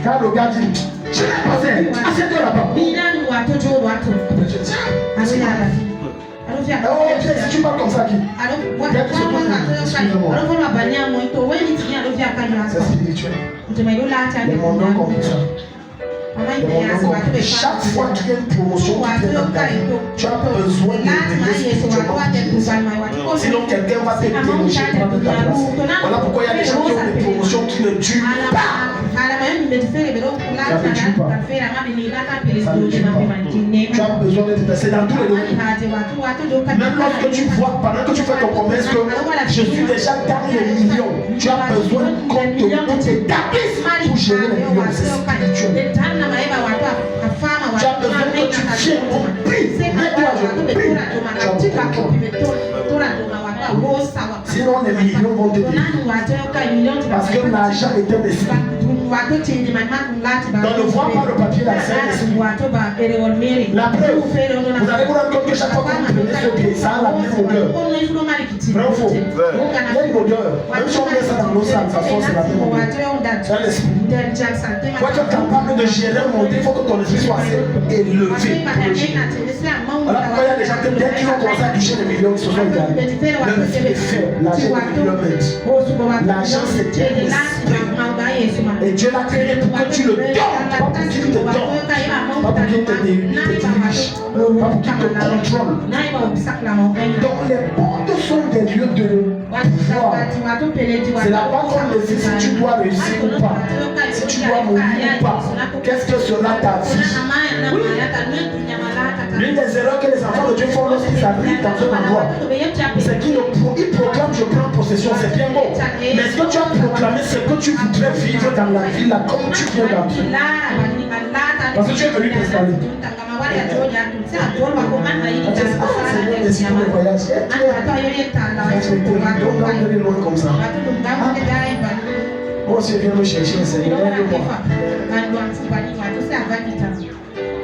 Quand le gars dit, je n'ai pas fait, assieds-toi là-bas. Oh, si tu parles comme ça, qui? C'est spirituel. Les mondes comme ça. Chaque fois qu'il y a une promotion qui vient dans ta vie, tu as besoin de veiller spirituellement. Sinon, quelqu'un va te déloger, prendre ta place. Voilà pourquoi il y a des gens qui ont des promotions qui ne durent pas. Ça ne tue pas. Tu as besoin d'être. C'est dans tous les domaines. Même lorsque tu vois, pendant que tu fais ton commerce, que je suis déjà dans les millions, tu as besoin qu'on t'établisse pour gérer les millions. C'est spirituel. Tu as besoin que tu viennes, on prie. Mets-toi, je prie. Sinon, les millions vont te dire. Parce que l'argent est un esprit. Dans le voie par le papier, la scène. La preuve, vous allez vous rendre compte que chaque fois que vous prenez ce pied, ça a la même odeur. Vrai ou faux? Il y a une odeur. Même si on met ça dans nos salles, ça sort, c'est la même odeur. C'est l'esprit. Pour être capable de gérer un monde, il faut que ton esprit soit assez élevé pour le gérer. Voilà pourquoi il y a des gens qui, dès qu'ils ont commencé à toucher les millions, ils se sont égarés. Le vie est faible. L'argent est kilomètre. L'argent, c'est un esprit. Et Dieu l'a créé pour que tu le donnes, pas pour qu'il te donne, pas pour qu'il te dirige, pas pour qu'il te contrôle. Donc les portes sont des lieux de pouvoir. C'est là-bas qu'on décide si tu dois réussir ou pas, si tu dois mourir ou pas. Qu'est-ce que sera ta vie? Oui. L'une des erreurs que les enfants de Dieu font lorsqu'ils arrivent dans un endroit, c'est qu'ils proclament je prends possession, c'est bien beau. Mais ce que tu as proclamé, c'est que tu voudrais vivre dans la ville là comme tu viens d'entrer. Parce que tu es venu t'installer. C'est l'esprit de voyage. Donc, loin comme ça. Moi aussi, je viens me chercher, Seigneur.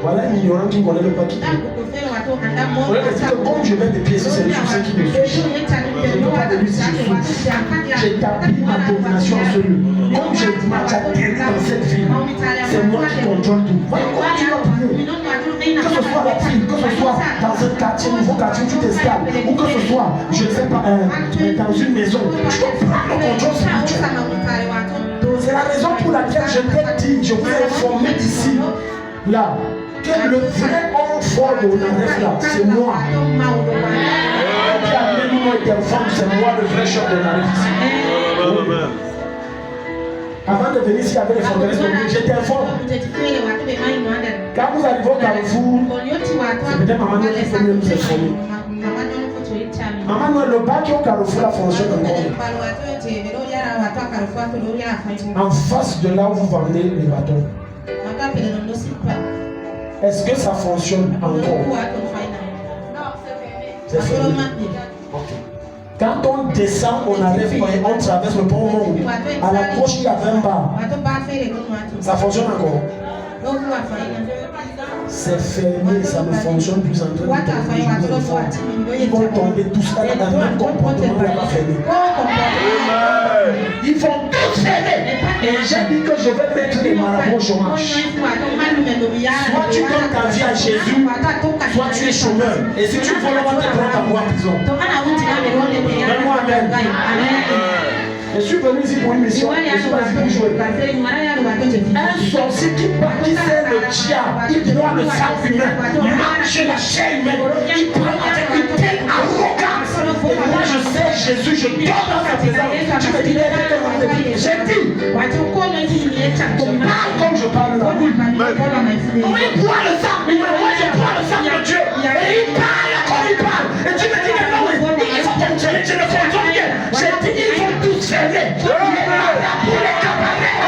Voilà un ignorant qui connaît le paquet. Comme je mets mes pieds sur ces choses qui me suivent, je ne peux pas de lui si je souffre. J'établis ma domination en ce lieu. Comme je m'atterris dans cette ville, c'est moi qui contrôle tout. Voilà comment tu vas prier. Que ce soit la ville, que ce soit dans un quartier, nouveau quartier où tu t'installes, ou que ce soit, je ne sais pas, dans une maison, tu dois prendre le contrôle spirituel. C'est la raison pour laquelle je t'ai dit, je vous ai informé d'ici, là, que le vrai homme fort de Nazareth là, c'est moi. Qui a même moi été femme, c'est moi le vrai chef de Nazareth. Avant de venir ici avec les forteresses de Dieu, j'étais informé. Quand vous arrivez au Carrefour, c'est peut-être Maman Noël qui faut mieux nous informer. Maman Noël, le bac au Carrefour là fonctionne encore. En face de là où vous vendez les bâtons. Est-ce que ça fonctionne encore? C'est fermé. Okay. Quand on descend, on arrive, on traverse le pont Monde. À la gauche, il y a 20 bars. Ça fonctionne encore? c'est fermé, ça ne fonctionne plus en train de ils vont tomber tous dans le même comportement, on va fermer. Ils vont tous fermer. Et j'ai dit que je vais mettre les marabouts au chômage. Soit tu donnes ta vie à Jésus, soit tu es chômeur. Et si tu voles, on va te prendre à moi en prison. Donne-moi amen. Je suis venu ici pour une mission. Je suis pas ici pour jouer. Un sorcier qui bâtissait le diable, il prend le sang humain, marche la chair humaine, il prend avec une telle arrogance. Et moi je sais Jésus, je tombe dans sa présence. Tu me dis, j'ai dit, parle comme je parle là. On il boit le sang humain, moi je bois le sang de Dieu. Et il parle comme il parle. Et tu me dis que non, il faut contrôler, je le contrôle bien. J'ai dit, ils vont tous fermer. Pour les cabarets.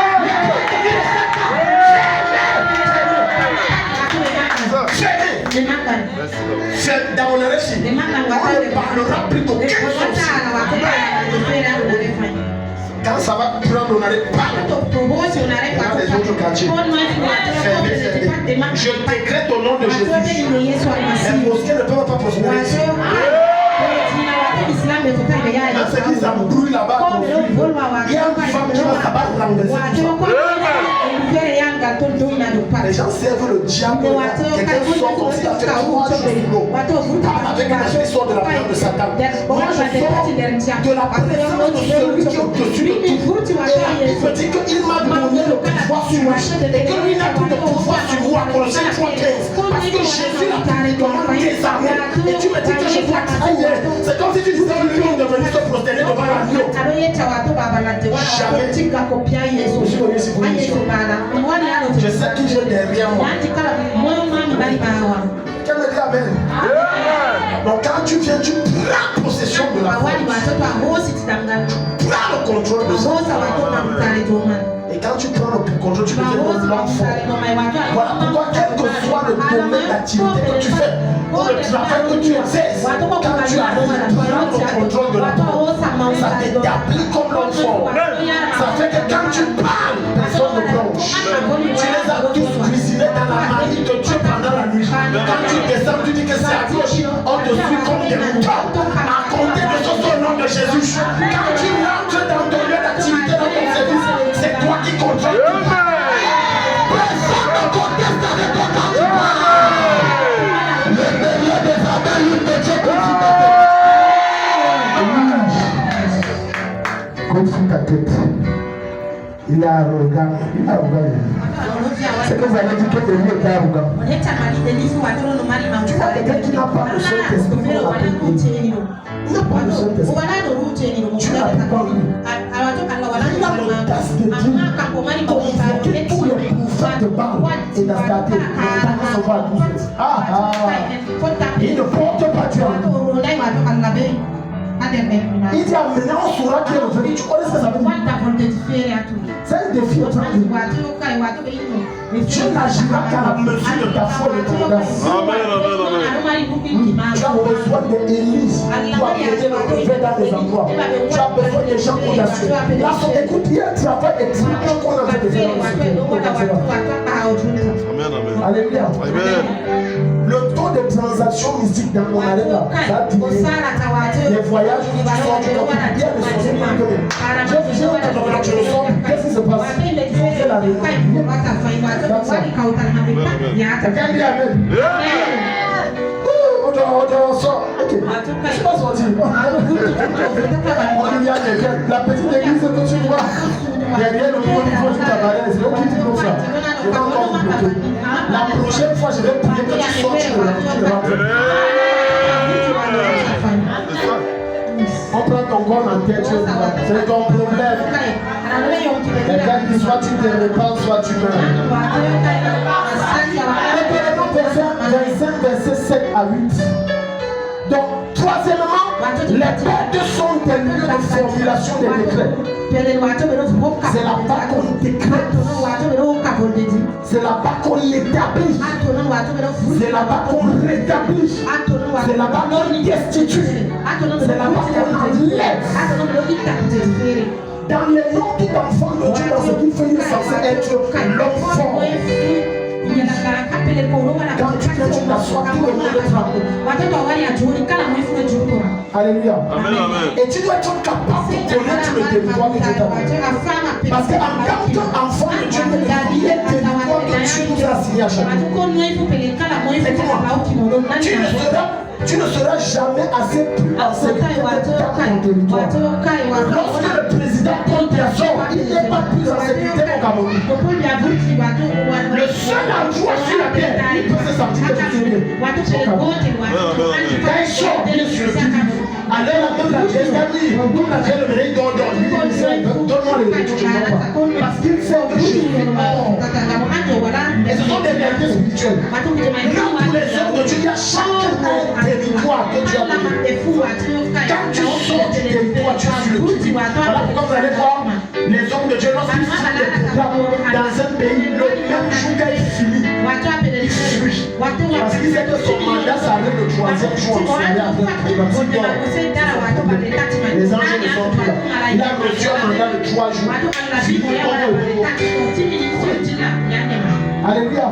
C'est dans le récit. On ne parlera plus d'aucun sorcier. Quand ça va prendre, on n'arrête pas. Dans les autres quartiers. Fermez. Je décrète au nom de Jésus. Les mosquées ne peuvent pas prospérer. Dans ce qu'ils embrouillent là-bas, il y a une femme qui va s'abattre dans les les gens servent le diable. Quelqu'un sort comme s'il a fait 3 jours sous l'eau. Avec un esprit sort de la présence de Satan. Moi je sors de la présence de celui qui est au-dessus de tout. Et il me dit qu'il m'a donné le pouvoir sur moi. Et qu'il n'a plus de pouvoir sur moi. Colossiens 3:15. Parce que Jésus a pris des armées. Et tu me dis que je dois trahir. C'est comme si tu disais que lui de venir se prosterner devant l'agneau. Jamais. Je suis venu ici pour une mission. Je sais qui j'ai derrière moi. Quelqu'un me dit amen. Donc quand tu viens, tu prends possession de la force. Tu prends le contrôle de ça. Et quand tu prends le contrôle, tu deviens un enfant. Voilà pourquoi quel que soit le domaine d'activité que tu fais, ou le travail que tu exerces, quand tu arrives, tu prends le contrôle de la force. Ça t'établit comme l'enfant. Ça fait que quand tu parles, personne ne blanche. Tu les as tous cuisinés dans la marmite de Dieu pendant la nuit. Quand tu descends, tu dis que c'est à gauche, on te suit comme des moutons. À compter de ce au nom de Jésus. Quand tu rentres dans ton lieu d'activité, dans ton service, c'est toi qui contrôles. Personne ne conteste avec toi quand tu parles. Le meilleur des abeilles, de Dieu continue ta tête. Il est arrogant. C'est que vous avez dit que lui était arrogant. Tu vois quelqu'un qui n'a pas le Saint-Esprit pour l'appeler. Il n'a pas le Saint-Esprit. Tu n'as pas lui. Il a l'audace de dire convoquer tous les prophètes de Baal et d'Astarté. Il ne porte pas Dieu. Il dit maintenant on saura qui est revenu. Tu connais ce que ça veut dire? C'est un défi au temps. Tu n'agiras qu'à la mesure de ta foi et de ton audace. Tu as besoin d'Élise pour apporter le réveil dans des endroits. Tu as besoin de gens audacieux. Là, écoute, il y a un travail extrêmement qu'on a fait de faire. Alléluia. Le taux de transactions mystiques dans mon arène là, ça a diminué. Les voyages où tu sors du monde, il y a des choses qui je le sens, qu'est-ce qui se passe? Il faut faire la réunion. Quelqu'un dit amen. On sort. Ok. Je suis pas sorti. On dit à quelqu'un, la petite église que tu vois, derrière le niveau du cabaret, c'est eux qui disent comme ça. Je vais encore vous bloquer. La prochaine fois, je vais prier que tu sortes de la on prend ton corps en tête, c'est ton problème. Quelqu'un dit soit tu te répands, soit tu meurs. Verset 25, verset 7 à 8. Donc, troisièmement, les portes sont des lieux de formulation des décrets. C'est là-bas qu'on décrète. C'est là-bas qu'on l'établit. C'est là-bas qu'on rétablit. C'est là-bas qu'on destitue. C'est là-bas qu'on enlève. Dans les noms d'enfants de Dieu, dans ce qu'il fait, il est censé être l'homme fort. Quand tu t'assois, tout le monde tremble. Alléluia. Amen, amen. Et tu dois être capable de connaître le territoire que Dieu t'a donné. Parce qu'en tant qu'enfant de Dieu, il y a un territoire que tu nous as assigné à chacun. Tu ne seras jamais assez plus en sécurité dans ton territoire. Lorsque le président Paul Biya sort, il n'est pas plus en sécurité qu'au Cameroun. Le seul endroit sur la terre, il peut se sentir sécurité. Quand il sort, il est sur le pied. Alors la même la vieille famille, comme la vieille le médaille donne-moi le retour, je ne vois pas. Parce qu'il sait que je suis mort. Et ce sont des réalités spirituelles. Même pour les hommes de Dieu, il y a chacun un territoire que Dieu a donné. Quand tu sors du territoire, tu es sur le pied. Voilà pourquoi vous allez voir les hommes de Dieu, lorsqu'ils finissent le programme dans un pays, le même jour qu'il finit, il fuit. Parce qu'il sait que son mandat s'arrête le 3e jour en soirée après le programme. Les anges ne sont plus là. Il a reçu un mandat de 3 jours. Alléluia.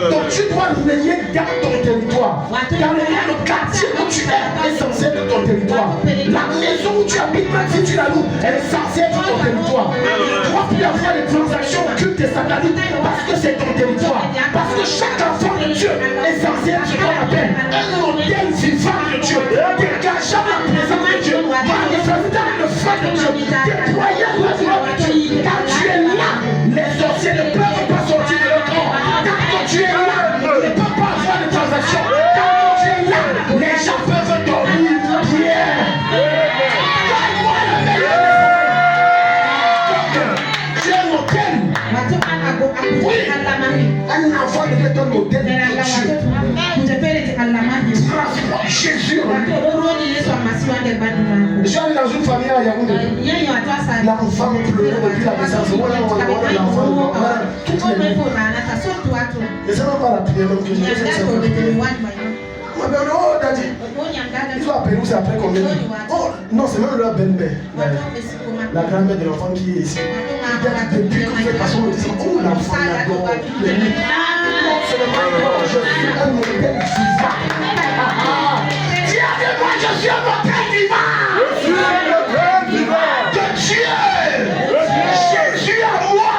Donc tu dois veiller dans ton territoire. Car le quartier où tu es censé être ton territoire. La maison où tu habites, même si tu la loues, elle est censée être ton territoire. Tu dois plus avoir des transactions occultes et sataniques parce que c'est ton territoire. Parce que chaque enfant de Dieu est censé être ce qu'on appelle un modèle vivant de Dieu. Dégageant la présence de Dieu, manifestant le feu de Dieu, déployant la gloire de Dieu. Quand tu es là, les sorciers ne peuvent pas sortir de leur corps. Quand tu es là, ils ne peuvent pas avoir de transactions. Quand tu es là, les gens peuvent dormir. Prière. Donne-moi le meilleur. Tu es modèle. Oui. Un enfant devait être un modèle de Dieu. Jésus. Je suis allé dans une famille à Yaoundé. L'enfant pleurait depuis la naissance. L'enfant toutes les nuits. Et c'est même pas la prière que j'ai fait. Oh, daddy. Ils ont appelé, c'est après combien de temps? Oh, non, c'est même leur belle-mère. La grand-mère de l'enfant qui est ici. Depuis que vous faites passer le disant, oh, l'enfant l'adore. Les nuits. Non seulement je suis un modèle vivant. Dis avec moi, je suis un modèle vivant. Je suis un modèle vivant. De Dieu. Jésus à moi.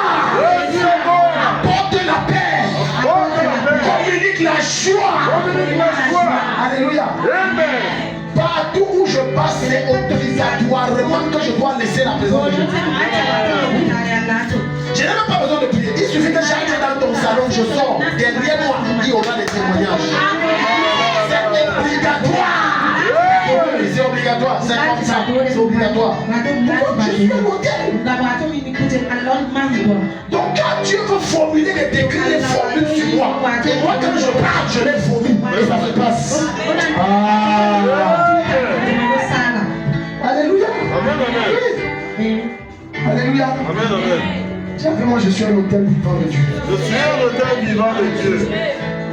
Apporte la paix. Communique la joie. Alléluia. Amen. Partout où je passe, c'est obligatoirement que je dois laisser la présence de Dieu. Je n'ai même pas besoin de prier. Il suffit que j'entre dans ton salon, je sors. Derrière moi, il y aura des témoignages. C'est obligatoire. C'est obligatoire. C'est comme ça. C'est obligatoire. Je suis un modèle. Donc quand Dieu veut formuler des décrets, les formules sur moi. Et moi, quand je parle, je les formule. Et ça se passe. Alléluia. Amen, amen. Alléluia. Amen, amen. Dis avec moi, je suis un hôtel vivant de Dieu. Je suis un hôtel vivant de Dieu.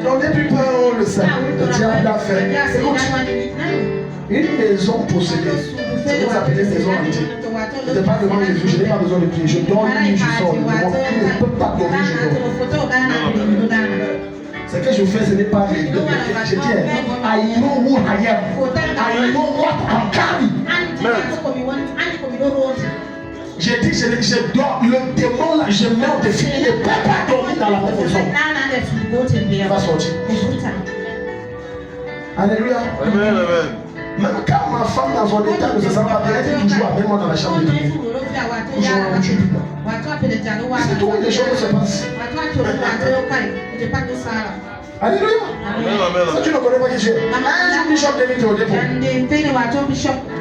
Donc depuis peu, on le sait. Le diable a fait. Écoute, une maison possédée. C'est ce que vous appelez maison hantée. Je ne parle devant Jésus, je n'ai pas besoin de prier. Je dors une, je sors. Il ne peut pas dormir, je dors. Ce que je fais, ce n'est pas les deux. Je dis, I know who I am. I know what I'm carrying. J'ai dit, je dors, le démon là, je mets au défi. Il ne peut pas dormir dans la même maison. Il va sortir. Alléluia. Amen, amen. Même quand ma femme dans son état ne se sent pas bien, elle est toujours avec moi dans la chambre de Dieu. Toujours en Dieu. C'est tout, les choses se passent. Alléluia. Si tu ne connais pas qui tu es, un jour Bishop David au dépôt,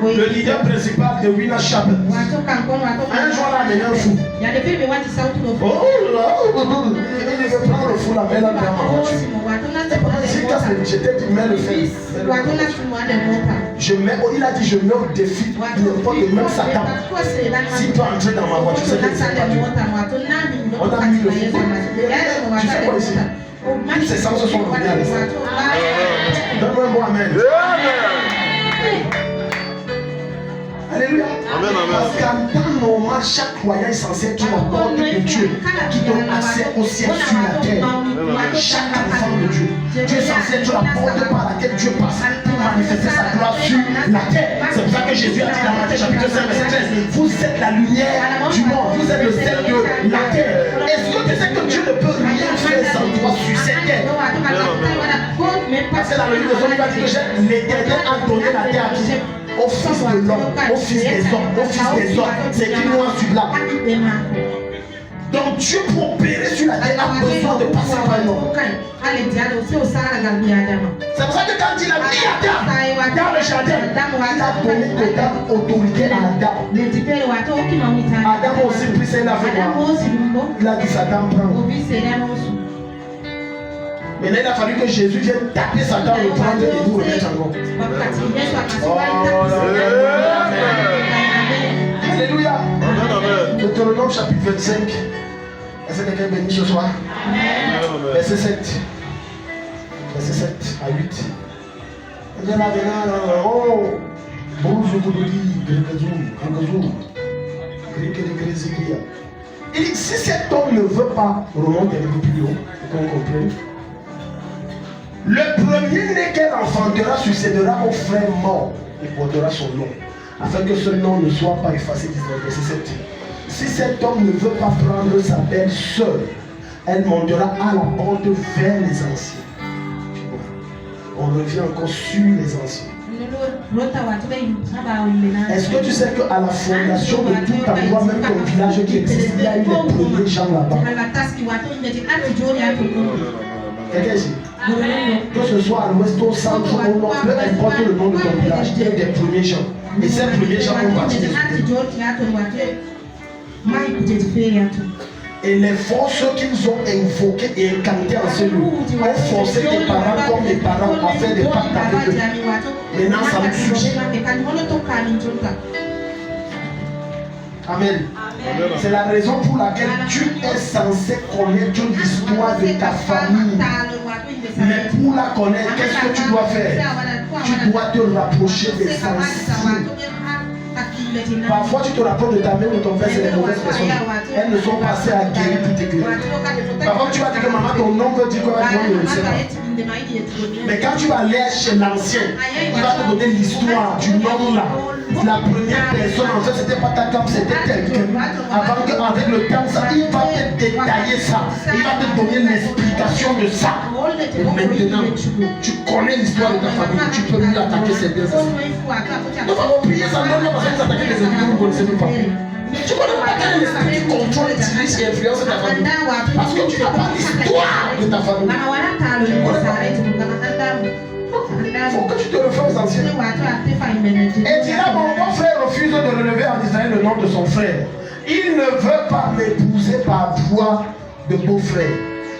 le leader principal de Winner Chapel, un jour là, il est un fou. Oh là, il veut prendre le fou là, mais là, dans ma voiture. Je t'ai dit, mets le feu. Il a dit, je mets au défi n'importe même Satan. Si tu entrer dans ma voiture, c'est que c'est pas Dieu. On a mis le feu. Tu fais quoi ici? Tous ces sens se sont revenus à l'essai. Donne-moi un bon amen. Alléluia. Amen, amen. Parce qu'en temps normal, chaque croyant est censé être la porte de Dieu qui donne accès au ciel sur la terre. Chaque enfant de Dieu. Dieu est censé être la porte par laquelle Dieu passe pour manifester sa gloire sur la terre. C'est pour ça que Jésus a dit dans Matthieu chapitre 5, verset 13, vous êtes la lumière du monde, vous êtes le sel de la terre. Est-ce que tu sais que Dieu ne peut rien faire sans toi sur cette terre? Parce que dans le livre de Job, il va dire que l'Éternel a donné la terre à qui? Au fils de l'homme, au fils des hommes, au fils des hommes. C'est écrit noir sur blanc. Donc Dieu pour opérer sur la terre a besoin de passer par l'homme. C'est pour ça que quand il a mis Adam dans le jardin, il a donné totale autorité à Adam. Adam aussi pris ses lavements. Il a dit Satan prend. Maintenant il a fallu que Jésus vienne taper Satan, le prendre et nous remettre en gros. Alléluia. Deutéronome chapitre 25. Est-ce que quelqu'un béni ce soir? Verset 7. Verset 7 à 8. Oh, il dit si cet homme ne veut pas, remonte un peu plus haut, pour qu'on comprenne. Le premier-né qu'elle enfantera succédera au frère mort et portera son nom, afin que ce nom ne soit pas effacé. Verset 7. Si cet homme ne veut pas prendre sa belle sœur, elle montera à la porte vers les anciens. On revient encore sur les anciens. Est-ce que tu sais qu'à la fondation de tout endroit, même ton village qui existe, il y a eu les premiers gens là-bas? Quelqu'un ici? Que ce soit à l'ouest, au centre, au nord, peu importe le nom de ton village, il y a des premiers gens. Et ces premiers gens ont bâti des et les forces qu'ils ont invoquées et incantées en ce lieu ont forcé tes parents comme mes parents à faire des pactes avec eux. Maintenant, ça me suit. Amen. C'est la raison pour laquelle tu es censé connaître l'histoire de ta famille. Mais pour la connaître, qu'est-ce que tu dois faire? Tu dois te rapprocher des anciens. Parfois tu te rapproches de ta mère ou ton père, c'est les mauvaises personnes. Elles ne sont pas assez à guérir toutes tes guérir. Parfois tu vas dire que maman, ton oncle dit quoi, tu ne le sais pas. Mais quand tu vas aller chez l'ancien, il va te donner l'histoire du nom là. La première personne, en fait, c'était pas ta cam, c'était quelqu'un. Avant qu'avec le temps, ça, il va te détailler ça. Il va te donner l'explication de ça. Et maintenant, tu connais l'histoire de ta famille, tu peux lui attaquer ses biens. Nous allons prier ça, non, parce que vous attaquez les esprits que vous ne connaissez pas. Tu ne connais pas quel esprit qui contrôle, dirige et influence ta famille. Parce que tu n'as pas l'histoire de ta famille. Il faut que tu te refais aux anciens. Et dira, mon frère refuse de relever en Israël le nom de son frère. Il ne veut pas m'épouser par voie de beau-frère.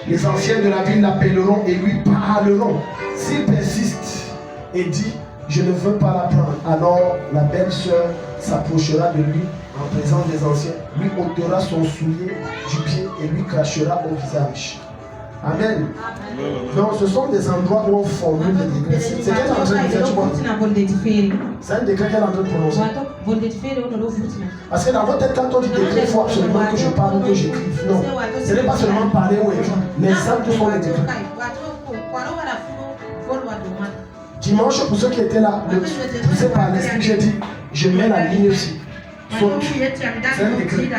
Les anciens de la ville l'appelleront et lui parleront. S'il persiste et dit, je ne veux pas la prendre, alors la belle-sœur s'approchera de lui en présence des anciens, lui ôtera son soulier du pied et lui crachera au visage. Amen. Donc ce sont des endroits où on formule des décrets. C'est qu'elle est en train de faire, tu vois. C'est un décret qu'elle est en train de prononcer. Parce que dans votre tête, quand on dit décret, il faut absolument que je parle ou que j'écrive. Non, ce n'est pas seulement parler ou écrire. Les actes sont les décrets. Dimanche, pour ceux qui étaient là, poussé par l'esprit, j'ai dit, je mets la ligne aussi. Saute. C'est un décret.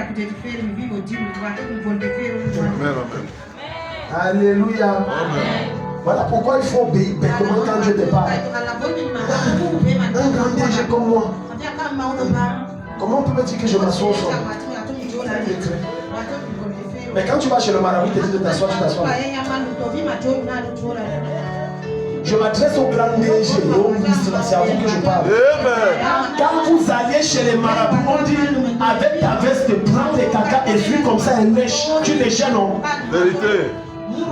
Alléluia. Amen. Voilà pourquoi il faut obéir bêtement quand Dieu te parle. Un grand Dieu comme moi. Comment on peut me dire que je m'assois au sol? Mais quand tu vas chez le marabout, il te dit de t'asseoir, tu t'assois. Je m'adresse au grand DG et au ministre, c'est à vous que je parle. Quand vous allez chez les marabouts, on dit avec ta veste, prends les caca et suis comme ça et lèche. Tu lèches, non? Vérité.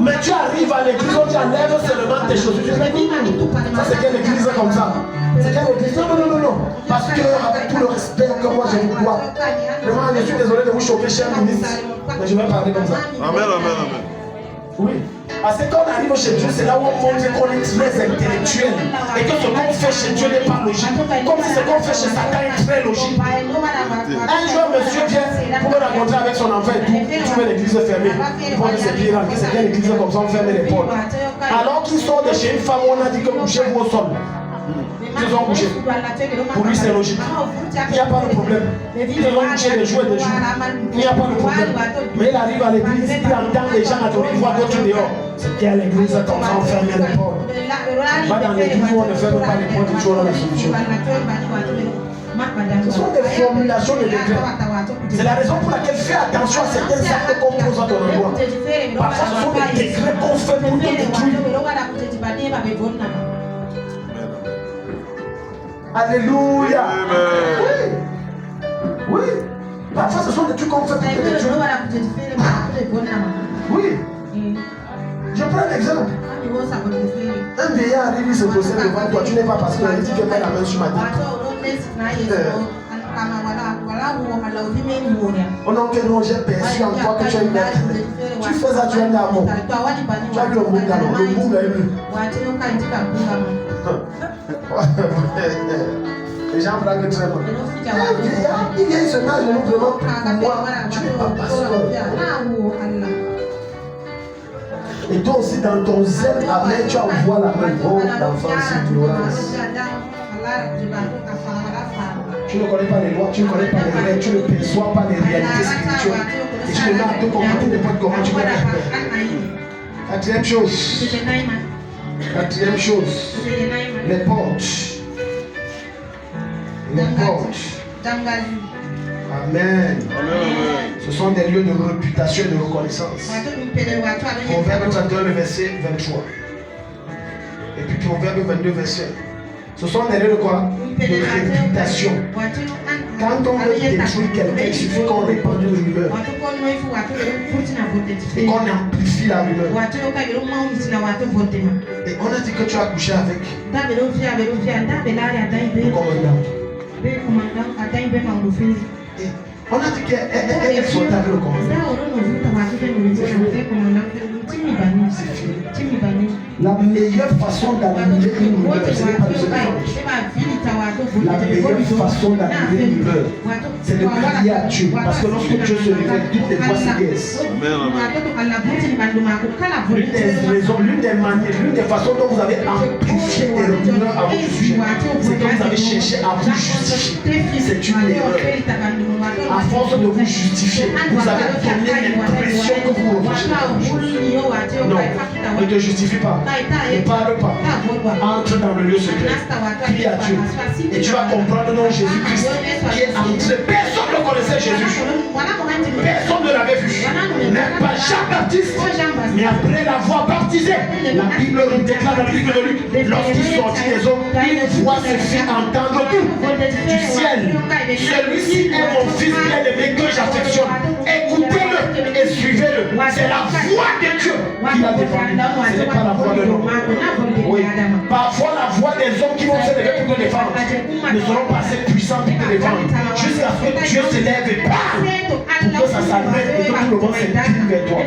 Mais tu arrives à l'église, on dit enlève seulement tes chaussures. Ça c'est quelle église comme ça? C'est quelle église? Non. Parce que avec tout le respect que moi je vous dois, vraiment je suis désolé de vous choquer, cher ministre, mais je vais parler comme ça. Amen. Oui. Parce que quand on arrive chez Dieu, c'est là où on montre qu'on est très intellectuel. Et que ce qu'on fait chez Dieu n'est pas logique. Comme si ce qu'on fait chez Satan est très logique. Un jour, monsieur vient pour me rencontrer avec son enfant et tout. Il trouve l'église fermée. Il pense que c'est bien, c'est bien l'église comme ça, on ferme les portes. Alors qu'il sort de chez une femme, on a dit que couchez-vous au sol. Ils ont couché. Pour lui, c'est logique. Il n'y a pas de problème. Ils ont couché des jours et des jours. Il n'y a pas de problème. Mais il arrive à l'église, il entend les gens adorer, il voit d'autres dehors. C'est bien l'église, comme ça, on ferme les portes. Va dans l'église où on ne ferme pas les portes, toujours dans la solution. Ce sont des formulations de décret. C'est la raison pour laquelle fais attention à certaines actes qu'on pose à ton endroit. Parfois, ce sont des décrets qu'on fait pour te détruire. Alléluia. Oui. Oui. Parfois, ce sont des trucs qu'on fait pour te détruire. Oui. Je prends un exemple. Un vieillard arrive, il se possède devant toi. Tu n'es pas pasteur. Il dit que mets la main sur ma tête. Oh non, que non, j'ai perçu en toi que tu es une maître. Tu fais ça, tu es un amour. Tu as vu le mot d'alors. Le boum est ému. Les gens blaguent très mal. Il vient, il se met à genoux vraiment. Moi, tu n'es pas pasteur. Et toi aussi, dans ton zèle, Amen, tu envoies la main. Oh, l'enfant, c'est ignorance. Tu ne connais pas les lois, tu ne connais pas les règles, tu ne perçois pas les réalités spirituelles. Et tu ne l'as te commenter de comment tu vas faire. Quatrième chose. Quatrième chose. Les portes. Les portes. Amen. Ce sont des lieux de réputation et de reconnaissance. Proverbe 31, le verset 23. Et puis Proverbe 22, verset. Ce sont des lieux de quoi? De réputation. Quand on veut détruire quelqu'un, il suffit qu'on répande une rumeur. Et qu'on amplifie la rumeur. Et on a dit que tu as couché avec le commandant. Et on a dit qu'elle est sautable le commandant. C'est fini. La meilleure façon d'annuler une rumeur, ce n'est pas de se défendre. La meilleure façon d'annuler une rumeur, c'est de prier à Dieu. Parce que lorsque Dieu se révèle, toutes les voix se taisent. L'une des façons dont vous avez amplifié des rumeurs à votre sujet, c'est que vous avez cherché à vous justifier. C'est une erreur. À force de vous justifier, vous avez donné l'impression que vous reprochez quelque chose. Non, ne te justifie pas. Ne parle pas. Entre dans le lieu secret. Prie à Dieu. Et tu vas comprendre non Jésus-Christ qui est entré. Personne ne connaissait Jésus. Personne ne l'avait vu. Même pas Jean-Baptiste. Mais après l'avoir baptisé, la Bible déclare dans le livre de Luc, lorsqu'il sortit des eaux, une voix se fit entendre du ciel. Celui-ci est mon fils bien-aimé que j'affectionne. Écoutez-le et suivez-le. C'est la voix de Dieu qui l'a défendu. Ce n'est pas la voix de l'homme. Oui. Parfois la voix des hommes qui vont se lever pour te défendre ne seront pas assez puissants pour te défendre. Jusqu'à ce que Dieu se lève et parle. Pour que ça s'arrête et que tout le monde s'incline vers toi.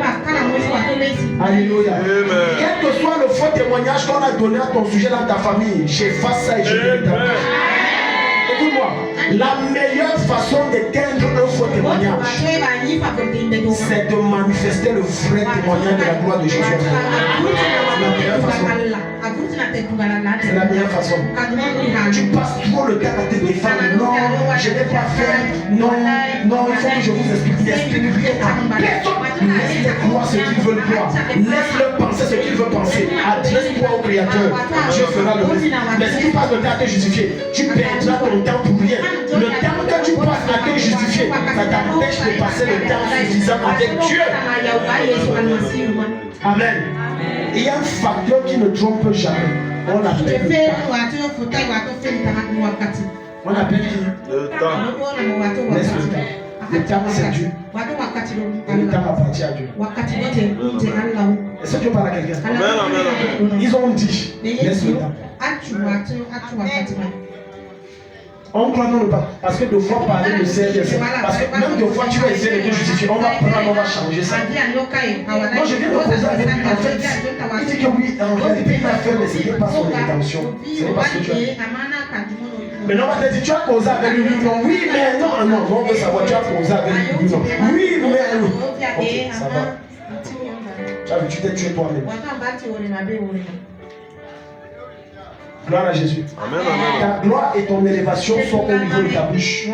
Alléluia. Quel que soit le faux témoignage qu'on a donné à ton sujet dans ta famille, j'efface ça et je te le. Écoute-moi, la meilleure façon d'éteindre un faux témoignage, c'est de manifester le vrai témoignage de la gloire de Jésus. C'est la meilleure façon. C'est la meilleure façon. Tu passes trop le temps à te défendre. Non, je n'ai pas fait. Non, non, il faut que je vous explique. N'explique rien à personne. Laisse-les croire ce qu'ils veulent croire. Laisse-leur penser ce qu'ils veulent penser. Adresse-toi au Créateur. Dieu fera le reste. Mais si tu passes le temps à te justifier, tu perdras ton temps pour rien. Le temps que tu passes à te justifier, ça t'empêche de passer le temps suffisant avec Dieu. Amen. Il y a un facteur qui ne trompe jamais. On appelle le temps. On appelle le temps. Laisse le temps. Le temps c'est Dieu. Et le temps appartient à Dieu. Est-ce que Dieu parle à quelqu'un? Ils ont dit, laisse le temps. On croit non, pas. Parce que deux fois parler de servir. Parce que même deux fois tu vas essayer de te justifier. On va prendre, on va changer ça. Moi je viens de poser avec lui. En fait, il dit que oui, en réalité, il a fait, mais ce n'était pas son intention. Ce n'est pas ce que tu as dit. Mais non, on va te dire, tu as causé avec lui. Non, oui, mais non, non, on veut savoir, tu as causé avec lui. Non, oui, mais non. Ok, ça va. Tu as vu, tu t'es tué toi-même. Gloire à Jésus. Amen, amen. Ta gloire et ton élévation sont au niveau de ta bouche.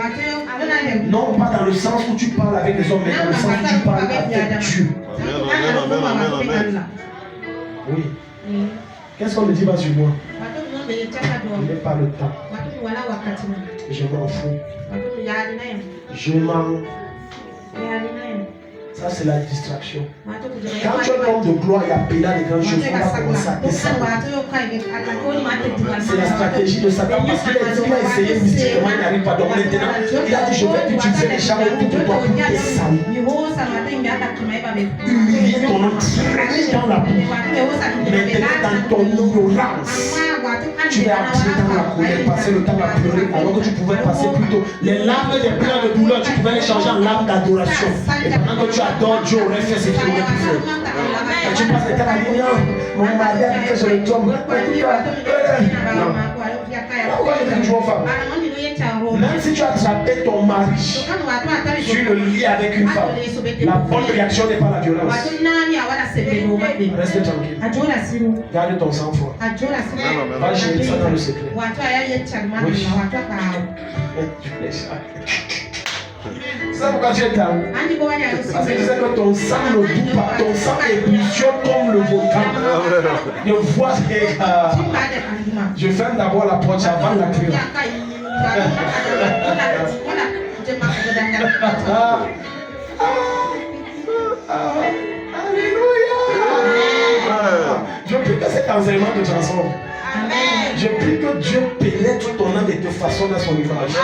Non pas dans le sens où tu parles avec les hommes, mais dans le sens où tu parles avec Dieu. Amen, amen, amen, amen. Oui. Qu'est-ce qu'on me dit va sur moi? Il n'est pas le temps. Je m'en fous. Je m'en... Ça c'est la distraction. Quand tu es un homme de gloire et appelé à des grandes choses, on va commencer à descendre. C'est la stratégie de Satan parce qu'il a essayé mystiquement, il n'arrive pas. Donc maintenant, il a dit je vais utiliser les charmes autour de toi pour te salir. Humilier ton nom, traîner dans la boue. Maintenant dans ton ignorance, tu es appris dans la colère, passer le temps à pleurer alors que tu pouvais passer plutôt les larmes des pleurs de douleur, tu pouvais les changer en larmes d'adoration. Et pendant que tu adores, Dieu aurait fait ce qu'il aurait pu faire. Quand tu passes le temps à dire non, mon mari a dit que je le trompe. Non. Pourquoi je dis toujours aux femmes? Même si tu as attrapé ton mari, tu le lis avec une femme. La bonne réaction n'est pas la violence. Reste tranquille. Garde ton sang-froid. Va gérer ça dans le secret. Oui. C'est pourquoi tu es calme. Parce que tu sais que ton sang ne bout pas. Ton sang ébullitionne comme le volcan. Je vois que je ferme d'abord la porte avant la clé. Alléluia. Je prie que cet enseignement te transforme. Je prie que Dieu pénètre ton âme et te façonne à son image.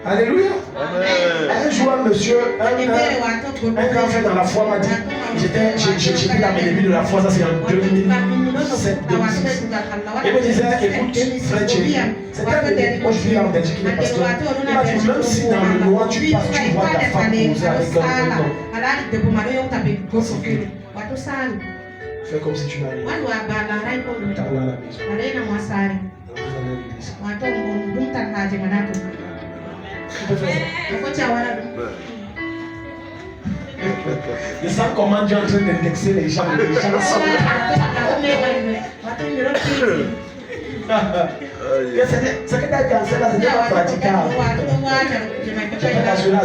Alléluia. Un jour, un monsieur, un grand frère dans la foi m'a dit, j'ai pris la début de la foi, ça c'est en 2007, 2006. Il me disait, écoute, frère Thierry, c'est un peu moi je vis en Belgique, il est pasteur. Il m'a dit, même si dans le noir tu passes, tu vois ta femme poser avec un homme. Fais comme si tu n'as rien. T'as là à la maison. Vous allez à l'église. Tu peux faire ça. Je sens comment Dieu est en train d'indexer les gens. Les gens sont ce que tu as dit en cela, ce n'est pas praticable. Je peux t'assurer à 100%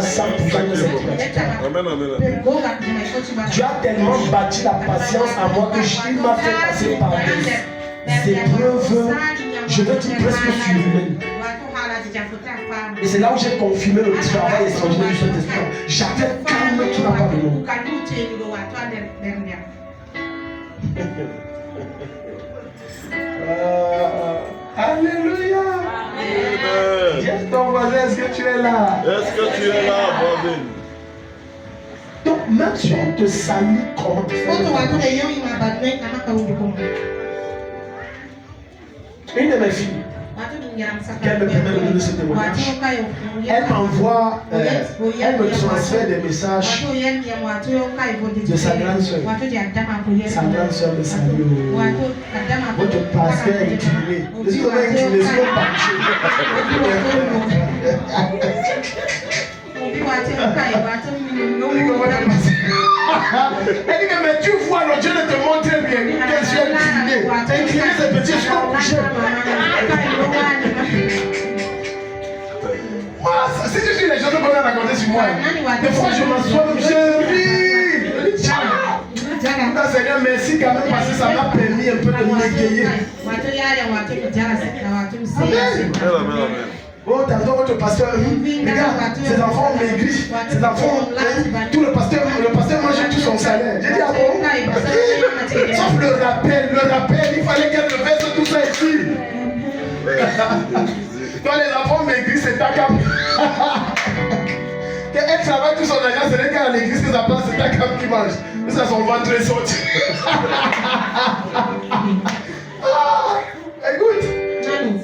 que c'est praticable. Tu as tellement bâti la patience en moi que il m'a fait passer par des épreuves, je veux dire presque surhumaines. Et c'est là où j'ai confirmé le travail extraordinaire du Saint-Esprit. J'avais calme qui n'a pas de nom. Alléluia. Dis ton voisin, est-ce que tu es là? Est-ce que tu es là, voisin? Donc même si on te salue, comment tu fais? Une de mes filles, qu'elle me permet de donner ce témoignage, elle m'envoie, elle me transfère des messages de sa grande soeur. Sa grande soeur me salue. Votre pasteur est intimidé. Je suis intimidé, c'est pas elle dit que mais tu vois, le Dieu ne te montre bien que tu es incliné. Incliné, c'est petit, je suis couché. Moi, si tu suis les choses qu'on a raconté sur moi, des fois je m'assois, je ris. Seigneur, merci quand même parce que ça m'a permis un peu de m'égayer. Amen. Oh, tantôt votre pasteur, regarde, ses enfants ont maigri, ses enfants, tout le pasteur mangeait tout son salaire. J'ai dit, ah bon? Sauf le rappel, il fallait qu'elle me verse tout ça ici. Quand les enfants maigris, c'est ta cam. Elle travaille tout son argent, c'est n'est qu'à l'église que ça passe, c'est ta cam qui mange. Mais ça, son ventre est sorti. Écoute.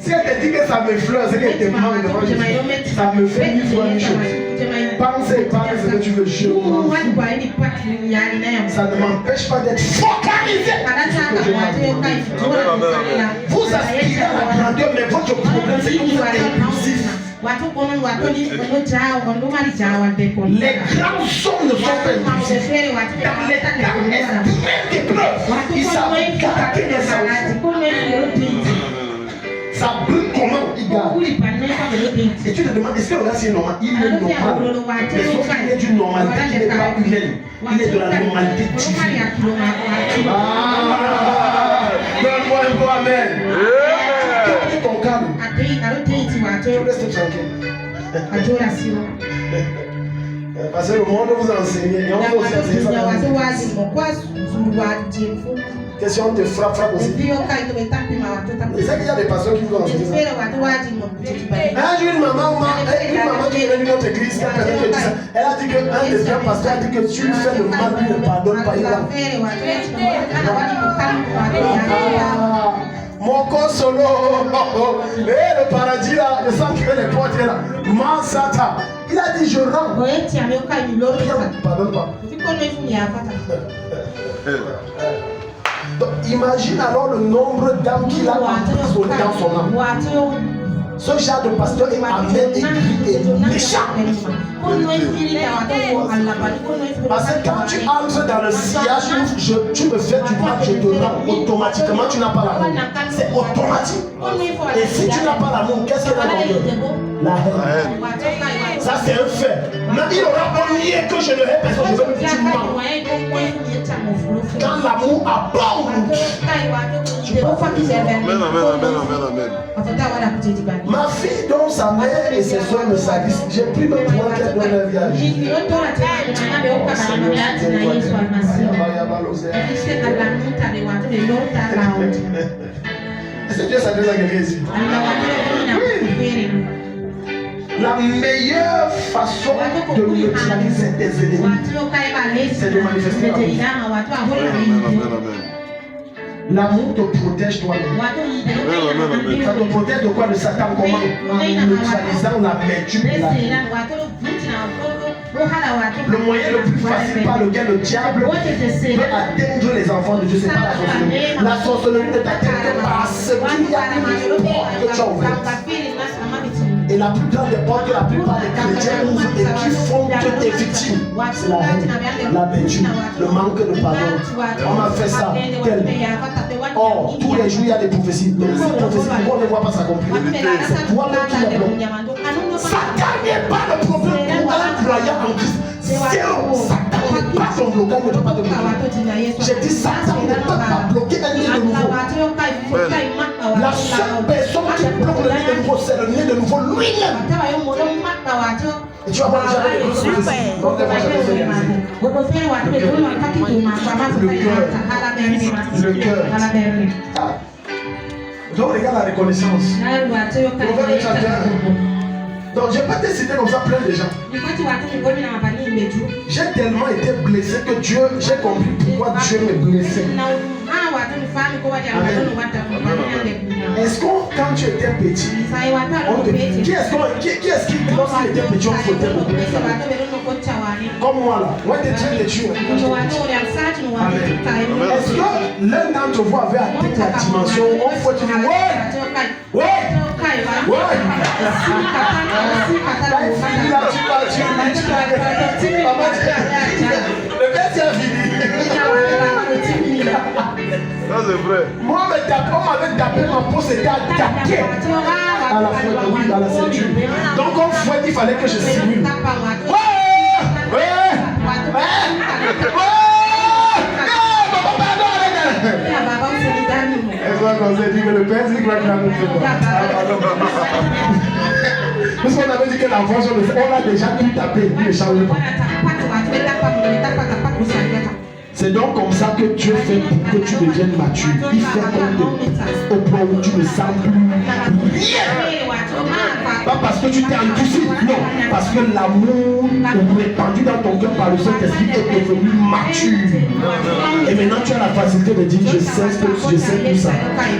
Si elle te dit que ça m'effleure, c'est qu'elle te manque devant Jésus. Ça me fait 1000 fois une chose. Pensez ce que tu veux, je m'en fous. Ça ne m'empêche pas d'être focalisé. Vous aspirez à la grandeur, mais votre problème c'est que vous êtes impulsif. Les grands hommes ne sont pas impulsifs. Dans les temps extrêmes d'épreuve, ils savent garder les enfants. Ça brûle comment il garde. Et tu te demandes, est-ce que là c'est normal? Il est normal. Mais sauf qu'il est d'une normalité qui n'est pas humaine. Il est de la normalité divine. Ah, donne-moi un mot, amen. Garde ton calme. Tu restes tranquille. Parce que le monde vous enseigne et on vous enseigne ça. Question de frappe aussi. C'est ça qu'il y a des pasteurs qui vous enseignent ça. Un jour, une maman qui est venue dans notre église, elle a dit qu'un des grands pasteurs a dit que tu lui fais le mal, lui ne pardonne pas. Mon corps solo, et le paradis là, je sens que les portes là, Mansata. Il a dit je rends. Pardonne pas. Donc, imagine alors le nombre d'âmes qu'il a emprisonnées dans son âme. Ce genre de pasteur est amer, aigri et méchant. Parce que quand tu entres dans le sillage, tu me fais du mal, je te rends automatiquement, tu n'as pas l'amour. C'est automatique. Et si tu n'as pas l'amour, qu'est-ce qu'il y a dans la haine? Ça c'est un fait. Mais il aura nié que je ne hais personne, je veux me dire mal. Quand l'amour abonde, ma fille dont sa mère et ses soeurs me salissent, j'ai pris le point qu'elle donne leur vie à Jésus. Est-ce que Dieu s'adresse à quelqu'un ici? Oui. La meilleure façon de neutraliser tes ennemis, c'est de manifester l'amour. L'amour te protège toi-même. Ça te protège de quoi? De Satan. Comment? En neutralisant l'amertume et la haine. Le moyen le plus facile par lequel le diable peut atteindre les enfants de Dieu, c'est pas la sorcellerie. La sorcellerie ne t'atteint que parce qu'il y a une porte que tu as ouverte. Et la plus grande des portes que la plupart des chrétiens ouvrent et qui font que des victimes, c'est la haine, l'amertume, le manque de pardon. On m'a fait ça, tel. Or, tous les jours il y a des prophéties. Donc, ces prophéties, pourquoi on ne voit pas s'accomplir? C'est toi-même qui les bloques. Satan n'est pas le problème pour un croyant en Christ. Zéro. Satan n'est pas son blocage, ne peut pas te bloquer. J'ai dit Satan ne peut pas bloquer un nez de nouveau. La seule personne qui bloque le nez de nouveau, c'est le nez de nouveau lui-même. Et tu vas voir déjà les prophéties. Donc, moi, j'avais fait le cœur. Donc, regarde la reconnaissance. Donc, je ne vais pas te citer comme ça plein de gens. J'ai tellement été blessé que Dieu, j'ai compris pourquoi Dieu me blessait. Est-ce que quand tu étais petit, qui est-ce qui, lorsqu'il était petit, on fouettait beaucoup les familles? Comme moi là, moi j'étais très têtu. Est-ce que l'un d'entre vous avait atteint la dimension où on fouette? Ouais! Le verset a fini. Ça c'est vrai. Moi, on m'avait tapé, ma peau s'était attaquée à la fouette, oui, à la ceinture. Donc, on fouette, il fallait que je simule. On dit que le père dit que l'amour fait quoi? Parce qu'on avait dit que l'enfant, on l'a déjà tout tapé, il ne change pas. C'est donc comme ça que Dieu fait pour que tu deviennes mature. Il fait comme au point où tu ne sens plus rien. Pas parce que tu t'es endurci, non. Parce que l'amour répandu dans ton cœur par le Saint-Esprit est devenu mature. Et maintenant tu as la facilité de dire je sais tout ça.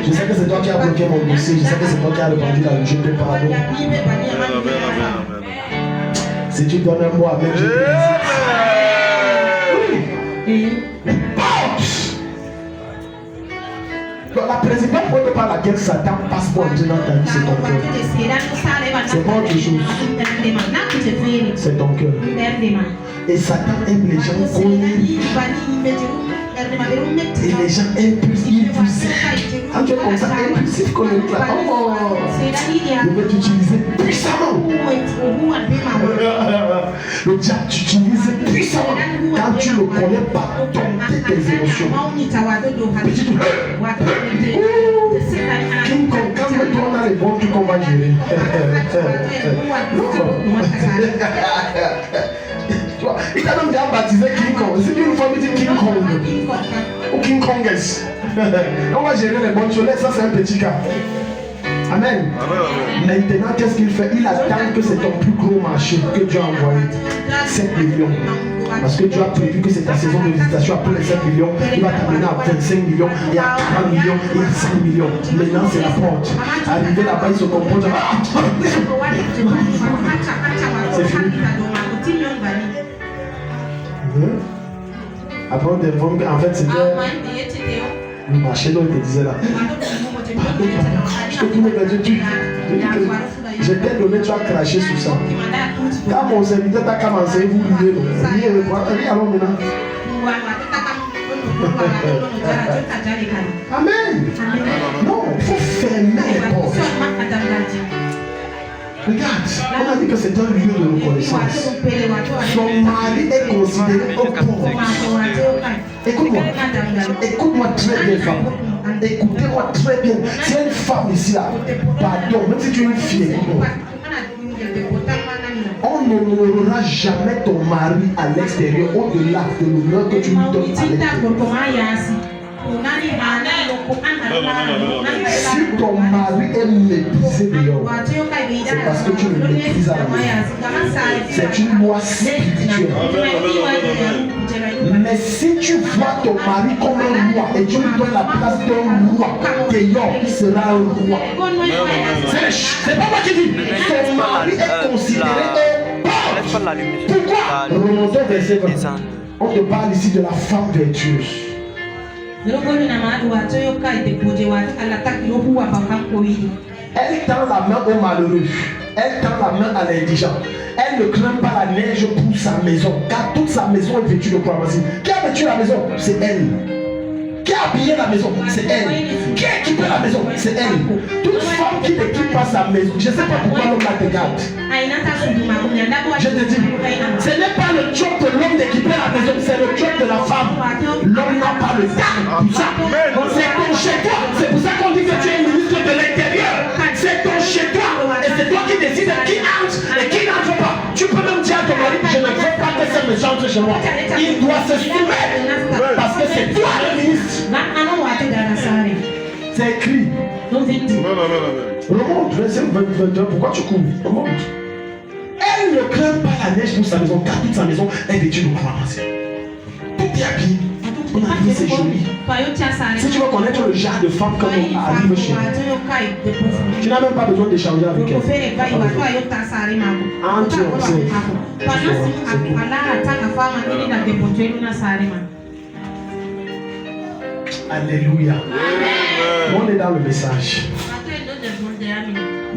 Je sais que c'est toi qui as bloqué mon dossier. Je sais que c'est toi qui as répandu la je te pardonne. Si tu donnes un mot avec je te dis. La principale faute par laquelle Satan passe pour entrer dans ta vie, c'est ton cœur. C'est pas autre chose. C'est ton cœur. Et Satan aime les gens colériques. Et les gens impulsifs. Quand tu es comme ça, impulsif, colérique, là, oh, je vais t'utiliser puissamment. Le diable t'utilise puissamment quand tu ne connais pas dompter tes émotions. King Kong, quand on a les bons trucs qu'on va gérer. Il t'a même déjà baptisé King Kong. C'est une famille de King Kong. Ou King Konges. On va gérer les bonnes choses. Ça, c'est un petit cas. Amen. Maintenant, qu'est-ce qu'il fait? Il attend que c'est ton plus gros marché que Dieu a envoyé. 7 millions. Parce que Dieu a prévu que c'est ta saison de visitation. Après les 7 millions, il va t'amener à 25 millions, et à 30 millions, et à 5 millions. Maintenant, c'est la porte. Arrivé là-bas, il se compose. C'est fini. Après, on t'informe qu'en fait, c'était le marché dont il te disait là. Je te dis, je t'ai donné, tu as craché sur ça. Quand mon serviteur t'a commencé, vous liez, allons maintenant. Amen. Non, il faut fermer les portes. Regarde, on a dit que c'est un lieu de reconnaissance. Son mari est considéré un pauvre. Écoute-moi, écoute-moi très bien, femme. Écoutez-moi très bien. Si une femme ici là, pardon, même si tu es une fille, on n'honorera jamais ton mari à l'extérieur au-delà de l'honneur que tu lui donnes à l'intérieur. Si ton mari est méprisé dehors, c'est parce que tu le méprises à la maison. C'est une loi spirituelle. Mais si tu vois ton mari comme un roi et tu lui donnes la place d'un roi, dehors, il sera un roi. C'est pas moi qui dis. Ton mari est considéré un porte. Pourquoi? Remontons verset 20. On te parle ici de la femme vertueuse. Elle tend la main au malheureux. Elle tend la main à l'indigent. Elle ne craint pas la neige pour sa maison, car toute sa maison est vêtue de quoi? Qui a vêtu la maison? C'est elle. Qui a habillé la maison? C'est elle. Qui a équipé la maison? C'est elle. Toute femme qui n'équipe pas sa maison, je ne sais pas pourquoi l'homme la regarde. Je te dis, ce n'est pas le job de l'homme d'équiper la maison, c'est le job de la femme. L'homme n'a pas le temps pour ça. C'est ton chez toi. C'est pour ça qu'on dit que tu es ministre de l'Intérieur. C'est ton chez toi. Et c'est toi qui décides qui entre et qui n'entre pas. Tu peux même dire à ton mari, je ne veux pas que ce monsieur entre chez moi. Il doit se soumettre. Parce que c'est toi le ministre. C'est écrit. Remonte, verset 22. Pourquoi tu cours? Remonte. Elle ne craint pas la neige pour sa maison, car toute sa maison est vêtue de quoi? Tout est habillé. On a dit c'est joli. Si tu veux connaître le genre de femme comme on arrive chez nous, tu n'as même pas besoin d'échanger avec elle. Alléluia. On est dans le message.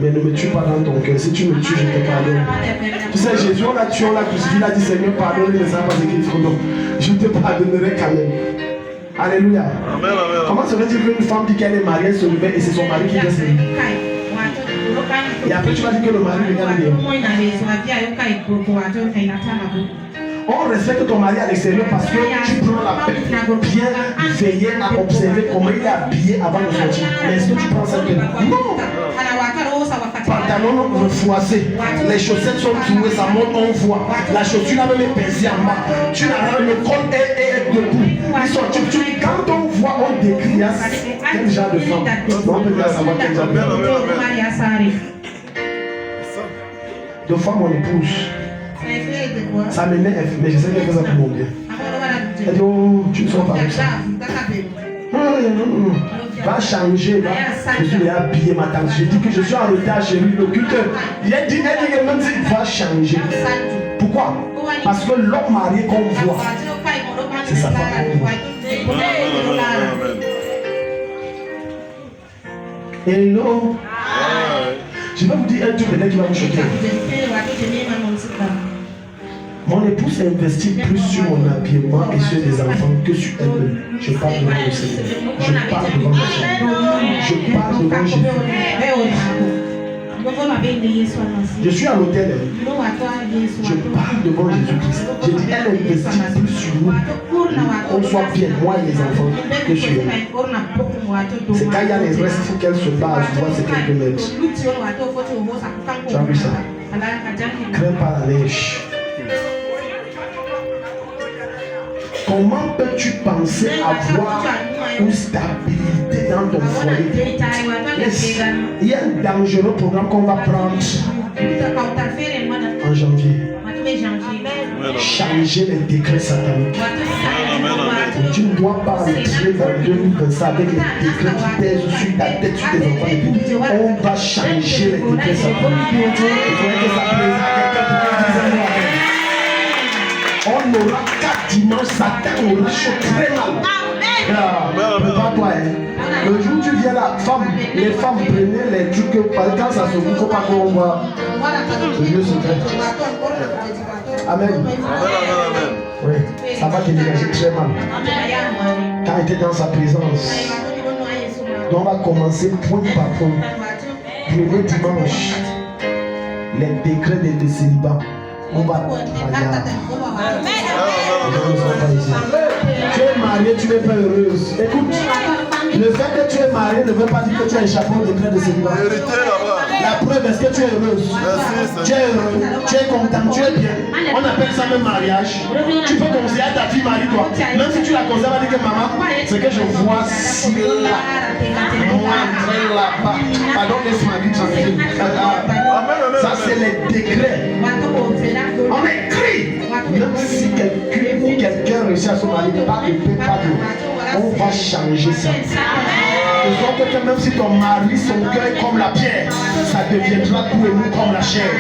Mais ne me tue pas dans ton cœur. Si tu me tues, je te pardonne. Tu sais, Jésus, on l'a tué, on l'a crucifié, il a dit Seigneur, pardonne, il ne savent pas ce qu'il faut. Donc, je te pardonnerai quand même. Alléluia. Amen, amen. Comment se fait-il qu'une femme dit qu'elle est mariée, elle se réveille et c'est son mari qui vient se réveiller? Et après, tu vas dire que le mari regarde bien. On respecte ton mari à l'extérieur parce que tu prends la peine bien veiller à observer comment il est habillé avant de sortir. Mais est-ce que tu prends cette peine? Non. Pantalon refroissé, les chaussettes sont trouées, ça monte, on voit. La chaussure là même est pincée en bas. Tu n'as le col est debout. Quand on voit, on décrit quel genre de femme. On peut bien savoir quel genre de femme. Deux fois mon épouse, ça m'énerve, mais je sais qu'elle fait ça pour mon bien. Elle dit, oh, tu ne sors pas comme ça. Va changer, va. Je suis habillé, ma tante. Je dis que je suis en retard chez lui, le culte. Il a dit que même s'il va changer. Pourquoi? Parce que l'homme marié qu'on voit, c'est sa femme qu'on voit. Hello. Je vais vous dire un truc qui va vous choquer. Mon épouse investit plus sur mon habillement et sur les enfants que sur elle-même. Je parle devant le Seigneur. Je parle devant le Seigneur. Je parle devant Jésus. Je suis à l'hôtel. Je parle devant Jésus-Christ. J'ai dit, elle investit plus sur nous. Qu'on soit bien, moi et les enfants, que sur elle. C'est quand il y a les restes, il faut qu'elle se base. Tu vois, c'est quelques mètres. Tu as vu ça? Crains pas la neige. Comment peux-tu penser avoir une stabilité dans ton foyer? Il y a un dangereux programme qu'on va prendre en janvier. Changer les décrets sataniques. Tu ne dois pas entrer dans 2025 avec les décrets qui pèsent sur ta tête, sur tes enfants. On va changer les décrets sataniques. Il faudrait que ça plaise à quelqu'un pour qu'il dise un mot. On aura 4 dimanches, Satan aura chaud très mal. Prépare-toi. Le jour où tu viens là, les femmes prenaient les trucs, quand ça se roule, il ne faut pas qu'on voit le lieu secret. Amen. Oui, ça va te dégager très mal. Quand tu es dans sa présence, donc on va commencer point par point. Premier dimanche, les décrets de célibat. On va regarder. Tu es marié, tu n'es pas heureuse. Écoute, le fait que tu es marié ne veut pas dire que tu as échappé au décret de célibat. La preuve, est-ce que tu es heureuse? Tu es heureux, tu es content, tu es bien. On appelle ça même mariage. Tu peux conseiller à ta fille, marie-toi. Même si tu la conseilles, elle va dire que maman, ce que je vois si là, moi très là-bas. Pardon, laisse-moi dire tranquille. Ça, c'est les décrets. On écrit. Même si quelqu'un réussit à se marier, pas de paix, pas de. On va changer ça. De sorte que même si ton mari, son cœur est comme la pierre, ça deviendra tout et nous comme la chair.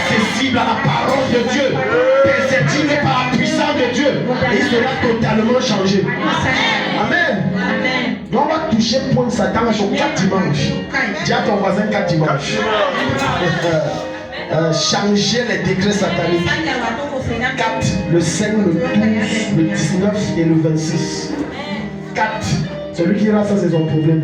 Accessible à la parole de Dieu, perceptible par la puissance de Dieu, et il sera totalement changé. Amen. Donc on va toucher point Satan sur 4 dimanches. Dis à ton voisin 4 dimanches. Changer les décrets sataniques. 4, le 5, le 12, le 19 et le 26. 4. Celui qui ira, ça c'est son problème.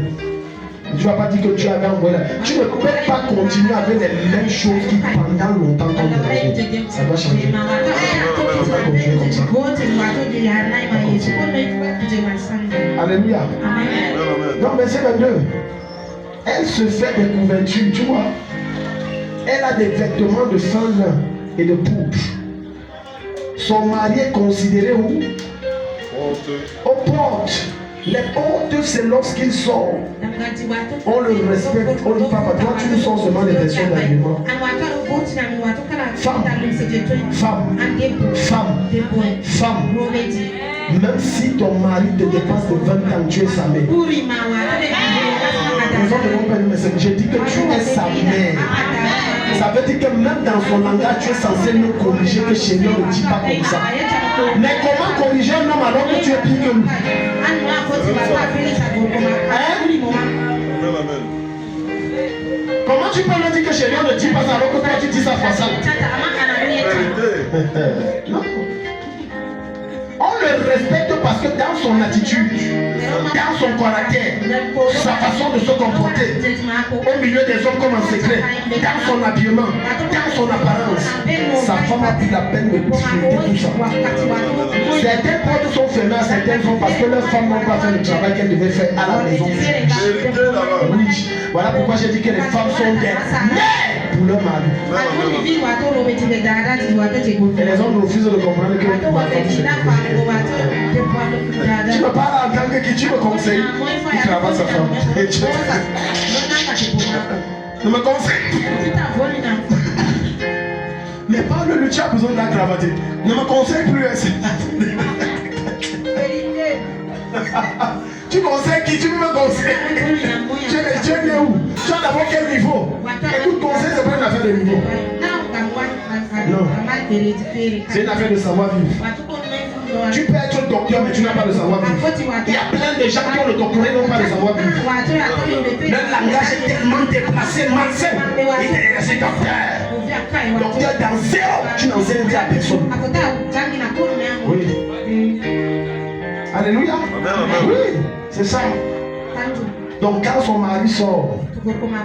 Tu ne vas pas dire que tu avais envoyé là. Tu ne peux pas continuer avec les mêmes choses qui pendant longtemps comme des. Ça doit changer. Tu ne peux pas continuer comme ça. Alléluia. Donc verset 22. Elle se fait des couvertures, tu vois. Elle a des vêtements de fin lin et de pourpre. Son mari est considéré où? Aux portes. Les portes, c'est lorsqu'il sort. On le respecte. On dit, papa, toi tu nous sors seulement des versions d'habillement. Femme, femme, femme, femme. Même si ton mari te dépasse de 20 ans, tu es sa mère. Je dis que tu es sa mère. Ça veut dire que même dans son langage, tu es censé nous corriger que chez nous ne dit pas comme ça. Mais comment corriger un homme alors que tu es pire que lui? Comment tu peux me dire que chez nous ne dit pas ça alors que toi tu dis ça face à non. On le respecte parce que dans son attitude, dans son caractère, sa façon de se comporter, au milieu des hommes comme en secret, dans son habillement, dans son apparence, sa femme a pris la peine de discuter tout ça. Certaines portes sont fermées à certaines femmes parce que leurs femmes n'ont pas fait le travail qu'elles devaient faire à la maison. Oui, voilà pourquoi j'ai dit que les femmes sont des mères pour leur mari. Et les hommes refusent de comprendre que ma femme c'est tu me parles en tant que qui tu me conseilles qui travaille sa femme. Ne me conseille. Et parle-lui, tu as besoin de la cravater. Ne me conseille plus. Tu conseilles qui? Tu me conseilles. Tu es bien où? Tu as d'abord quel niveau? Écoute, conseil, c'est pas une affaire de niveau. Non. C'est une affaire de savoir-vivre. Tu peux être docteur, mais tu n'as pas de savoir-vivre. Il y a plein de gens qui ont le doctorat et n'ont pas de savoir-vivre. Leur langage est tellement déplacé, malsain. C'est docteur. Docteur dans zéro. Tu n'enseignes rien à personne. Oui. Alléluia. Oui, c'est ça. Donc quand son mari sort,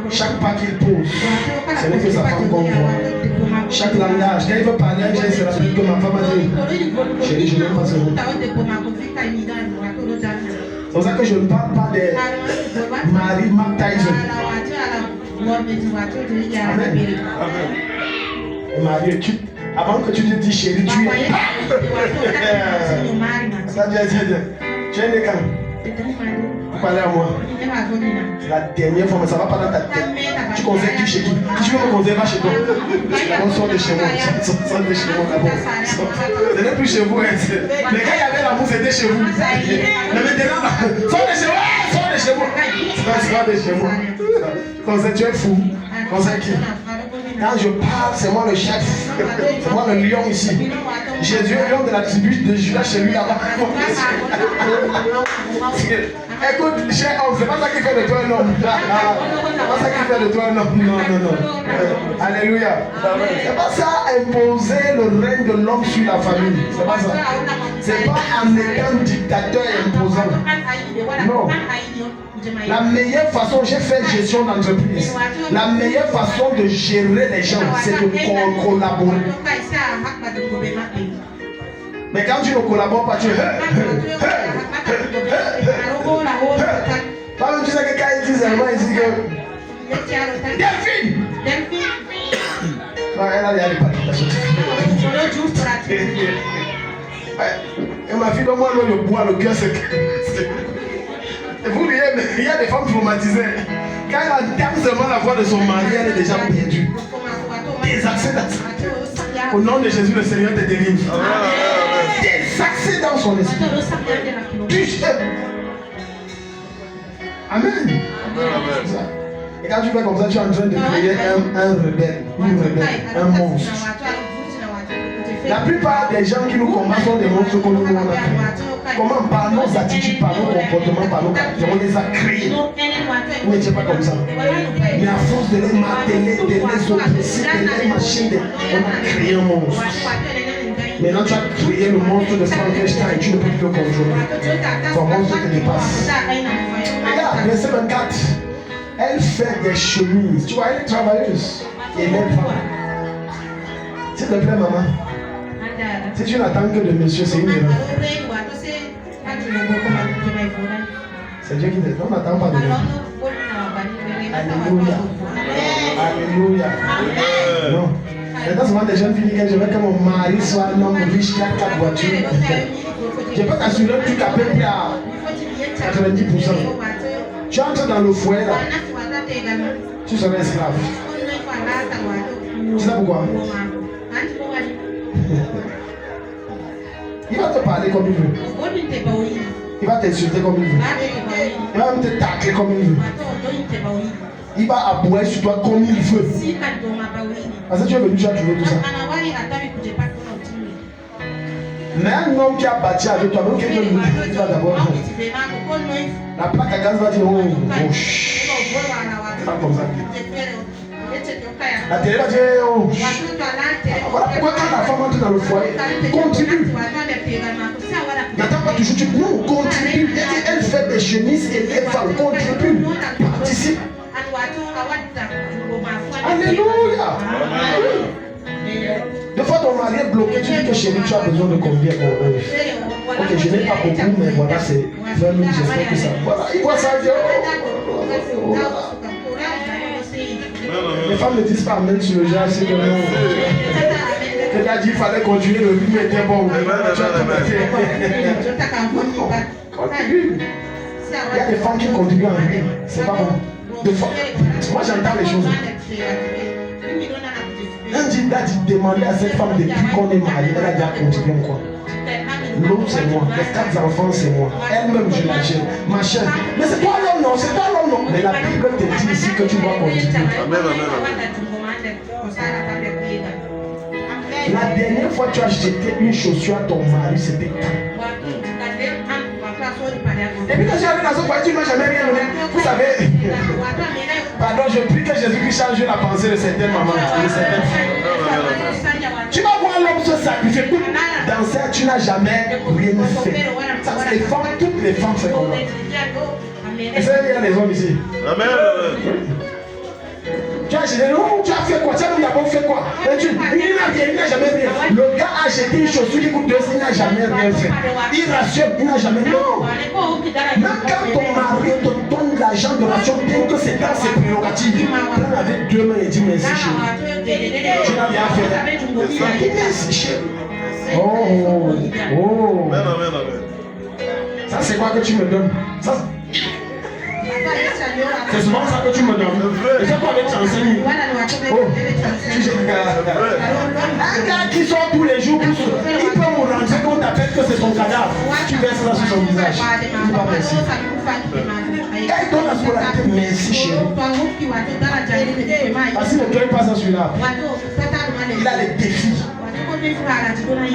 chaque pas qu'il pose, ce n'est que sa femme qu'on voit. Chaque langage, quand il veut parler, il se rappelle que ma femme a dit, chérie, je n'aime pas ce mot. C'est pour ça que je ne parle pas des maris Mark Tyson. Amen. Le mari, avant que tu te dis chérie, tu es. Ça dit, tu es né quand? Vous parlez à moi. C'est la dernière fois, mais ça ne va pas dans ta tête. Tu conseilles qui chez qui? Si tu veux me conseiller, va chez toi. On sort de chez moi. Sors de chez moi d'abord. Ce n'est plus chez vous. Mais quand il y avait l'amour, c'était chez vous. Mais maintenant, sors de chez moi. Sors de chez moi. Sors de chez moi. Conseil, tu es fou. Conseil qui? Quand je parle, c'est moi le chef. C'est moi le lion ici. Jésus est lion de la tribu de Judas chez lui là-bas. Écoute, cher homme, c'est pas ça qui fait de toi un homme. C'est pas ça qui fait de toi un homme. Non. Alléluia. C'est pas ça imposer le règne de l'homme sur la famille. C'est pas ça. C'est pas en étant dictateur imposant. Non. La meilleure façon, j'ai fait gestion d'entreprise. La meilleure façon de gérer les gens, c'est de collaborer. Mais quand tu ne collabores pas, tu pas même tu sais que quand ils disent seulement ici que Delphine. Elle a les palpitations. Et ma fille, donne-moi le bois, le cœur, c'est vous riez, mais il y a des femmes traumatisées. Quand elle entend seulement la voix de son mari, elle est déjà perdue. Des accidents. Au nom de Jésus, le Seigneur te délivre. Des accidents dans son esprit. Amen. Et quand tu fais comme ça, tu es en train de créer un rebelle, une rebelle, un monstre. La plupart des gens qui nous combattent sont des monstres que nous avons créés. Comment? Par nos attitudes, par nos comportements, par nos caractères, on les a créés. Vous n'étiez pas comme ça. Mais à force de les marteler, de les oppresser, de les machiner, on a créé un monstre. Maintenant tu as créé le monstre de Frankenstein et tu ne peux plus le contrôler. Ton monstre te dépasse. Regarde, verset 24. Elle fait des chemises. Tu vois, elle est travailleuse. Et même pas. S'il te plaît, maman. Si tu n'attends que de monsieur, c'est une erreur. C'est Dieu qui dit, non, n'attends pas de lui. Alléluia. Alléluia. Non. Maintenant, souvent des jeunes filles disent que je veux que mon mari soit un homme riche qui a 4 voitures. Je peux t'assurer que tu capes plus à 90%. Tu entres dans le foyer là, tu seras esclave. Tu sais pourquoi? Il va te parler comme il veut. Il va t'insulter comme il veut. Il va même te tacler comme il veut. Il va abouer sur toi comme il veut. Parce que tu es venu, tu as trouvé tout ça. Mais un homme qui a bâti avec toi, même quelqu'un qui va d'abord. La plaque à gaz va dire oh, chut. C'est pas comme ça. La télé va dire oh. Voilà pourquoi quand la femme entre dans le foyer, contribue. N'attends pas toujours, tu non, contribue. Elle fait des chemises et les femmes contribuent. Participe. Alléluia. Des fois ton mari est bloqué, tu dis que chérie, tu as besoin de combien pour eux? Ok, je n'ai pas beaucoup, mais voilà, c'est 20 000, j'espère que ça. Voilà, il voit ça, il dit oh. Les femmes ne disent pas amen sur le genre, c'est que non. Elle a dit qu'il fallait continuer, le rythme était bon. Contribue. Il y a des femmes qui contribuent en rythme, c'est pas bon. Moi j'entends les choses. Un dit demander à cette femme depuis qu'on est marié, elle a déjà continué quoi. L'homme c'est moi, les 4 enfants c'est moi. Elle-même je la gère. Ma chère, mais c'est toi l'homme non, c'est toi l'homme non. Mais la Bible te dit ici que tu dois continuer. Amen, amen, La dernière fois que tu as jeté une chaussure à ton mari, c'était quand? Et puis quand tu arrives dans ce foyer, tu n'as jamais rien donné. Vous savez, pardon, je prie que Jésus-Christ change la pensée de certaines mamans, de certaines filles. Tu vas voir l'homme se sacrifier. Dans ça, tu n'as jamais rien fait. Ça, c'est les femmes, toutes les femmes, c'est comme ça. Et ça, il y a des hommes ici. amen. Tu as jeté, non, tu as fait quoi? Tu as d'abord fait quoi? Il n'a jamais rien. Le gars a jeté une chaussure qui coûte 200, il n'a jamais rien fait. Il rassure, il n'a jamais. Non. Même quand ton mari te donne l'argent de ration, bien que c'est dans ses prérogatives, prends avec 2 mains et dis merci chérie. Tu n'as rien fait. Dis merci chérie. Oh. Amen, amen, amen. Ça c'est quoi que tu me donnes? Ça, c'est souvent ça que tu me donnes. Et c'est quoi que tu enseignes? Un gars qui sort tous les jours, il peut me rentrer qu'on t'appelle que c'est son cadavre. Tu verses ça sur son visage. Il dit pas merci. Quand il donne la scolarité, merci chérie. Parce que le cœur passe à celui-là. Il a les défis.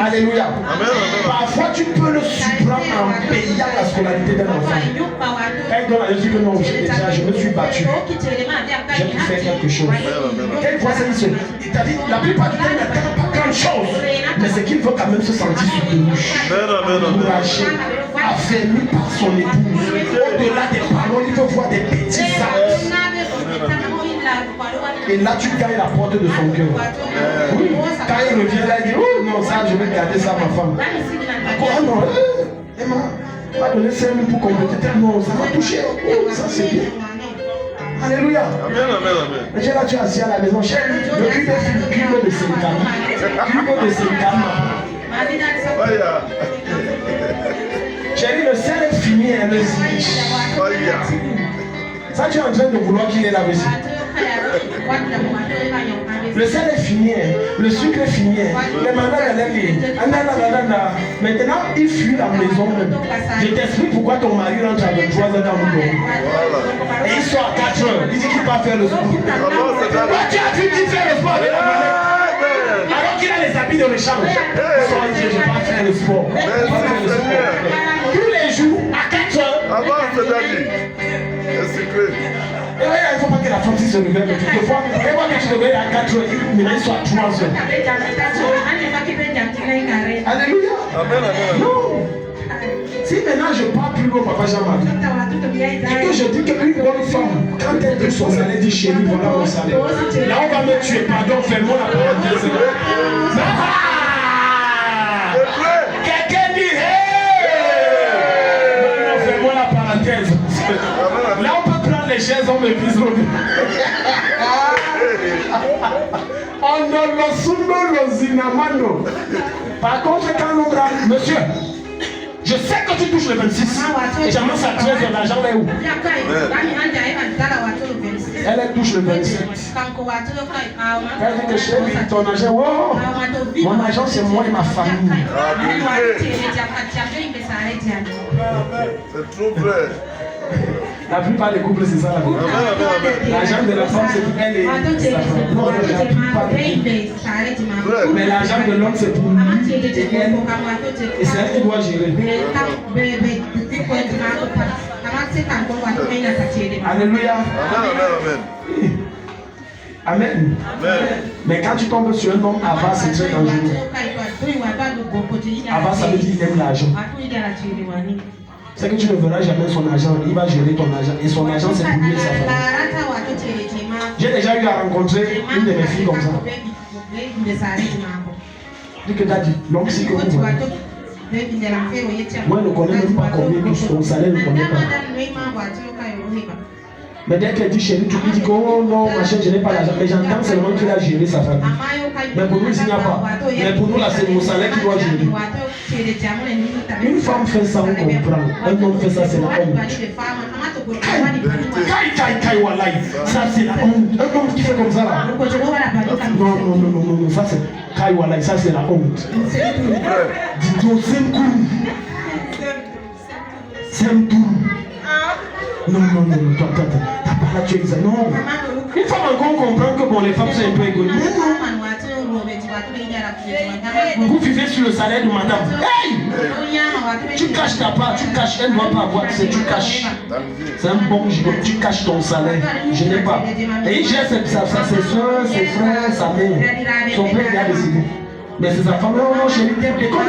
Alléluia. Amen, amen. Parfois tu peux le surprendre en payant la scolarité d'un enfant. Quand il donne à Jésus que non, déjà je me suis battu. J'ai pu faire quelque chose. Quand il voit ça, il se dit, la plupart du temps, il n'attend pas grand chose. Mais c'est qu'il veut quand même se sentir soutenu, encouragé, affermi par son épouse. Au-delà des paroles, il veut voir des petits actes. Et là, tu gagnes la porte de son cœur. Oui. Quand il revient là, il dit, oh non, ça, je vais garder ça à ma femme. Oh non, Emma, on va donner 5 000 pour compléter. Non, ça va toucher. Oh, ça, c'est bien. Alléluia. Amen, amen, amen. Mais là, tu es assis à la maison, chérie. Le cul de Sénekama. Cube de Sénekama. Chérie, le sel est fini, elle est riche. Ça, tu es en train de vouloir qu'il est là-bas. Le sel est fini, le sucre est fini, les mandats maintenant il fuit la maison. Je t'explique pourquoi ton mari rentre à 23 h dans le bureau. Et il sort à 4 h, il dit qu'il va faire le sport. Toi tu as vu qu'il fait le sport de la maison. Alors qu'il a les habits de rechange. Il sort et dit je vais pas faire le sport. Tous les jours à 4 h. Avance, daddy. C'est secret. Et là, il ne faut pas que la femme se réveille. Des fois, et moi, quand tu te réveilles à 4 h, maintenant il soit à 3 h. Alléluia. Amen, amen. Non. Si maintenant je parle plus haut, papa Jean-Marie, et que je dis qu'une bonne femme, quand elle dit son salaire, dit chérie, voilà mon salaire. Là, on va me tuer. Pardon, fais-moi la parenthèse. Quelqu'un dit hey! Non, fais-moi la parenthèse. Là, on peut prendre les chaises, on me vise au Par contre, quand on grave, monsieur, je sais que tu touches le 26. Et j'aimerais ça 13 h, l'argent est où? Elle touche le 27. Elle dit que chérie, ton argent, oh, mon argent c'est moi et ma famille. C'est trop vrai. La plupart des couples, c'est ça la vie. L'argent de la femme, c'est pour elle et sa femme. Non, la plupart des couples. Mais l'argent de l'homme, c'est pour lui et elle. Et c'est elle qui doit gérer. Alléluia. Amen. Amen. Mais quand tu tombes sur un homme, Ava, c'est très dangereux. Ava, ça veut dire qu'il aime l'argent. C'est que tu ne verras jamais son argent, il va gérer ton argent. Et son argent, c'est pour lui et sa famille. J'ai déjà eu à rencontrer une de mes filles comme ça. Dis que t'as dit, l'homme, c'est que vous voyez. Moi, je ne connais même pas combien touche son salaire, je ne connais pas. Mais dès qu'elle dit chérie, tu lui dis que oh non, ma chérie, je n'ai pas l'argent. Mais j'entends seulement qu'il a géré sa famille. Mais pour nous, il n'y a pas. Mais pour nous, là, c'est mon salaire qui doit gérer. Une femme fait ça, on comprend. Un homme fait ça, c'est la honte. Ça c'est la honte. Un homme qui fait comme ça là. Non, ça c'est Kaiwalai, ça c'est la honte. Dis-donc, non, toi, t'as pas là, tu es non. Une femme encore comprend que bon, les femmes sont un peu égoïstes. Vous vivez sur le salaire de madame. Hey! Tu caches ta part, tu caches, elle ne doit pas avoir, tu caches. C'est un bon gigot, tu caches ton salaire. Je n'ai pas. Et il gère ses soeurs, ses frères, sa mère. Son père, il a décidé. Mais c'est sa femme, non, chérie. Et comme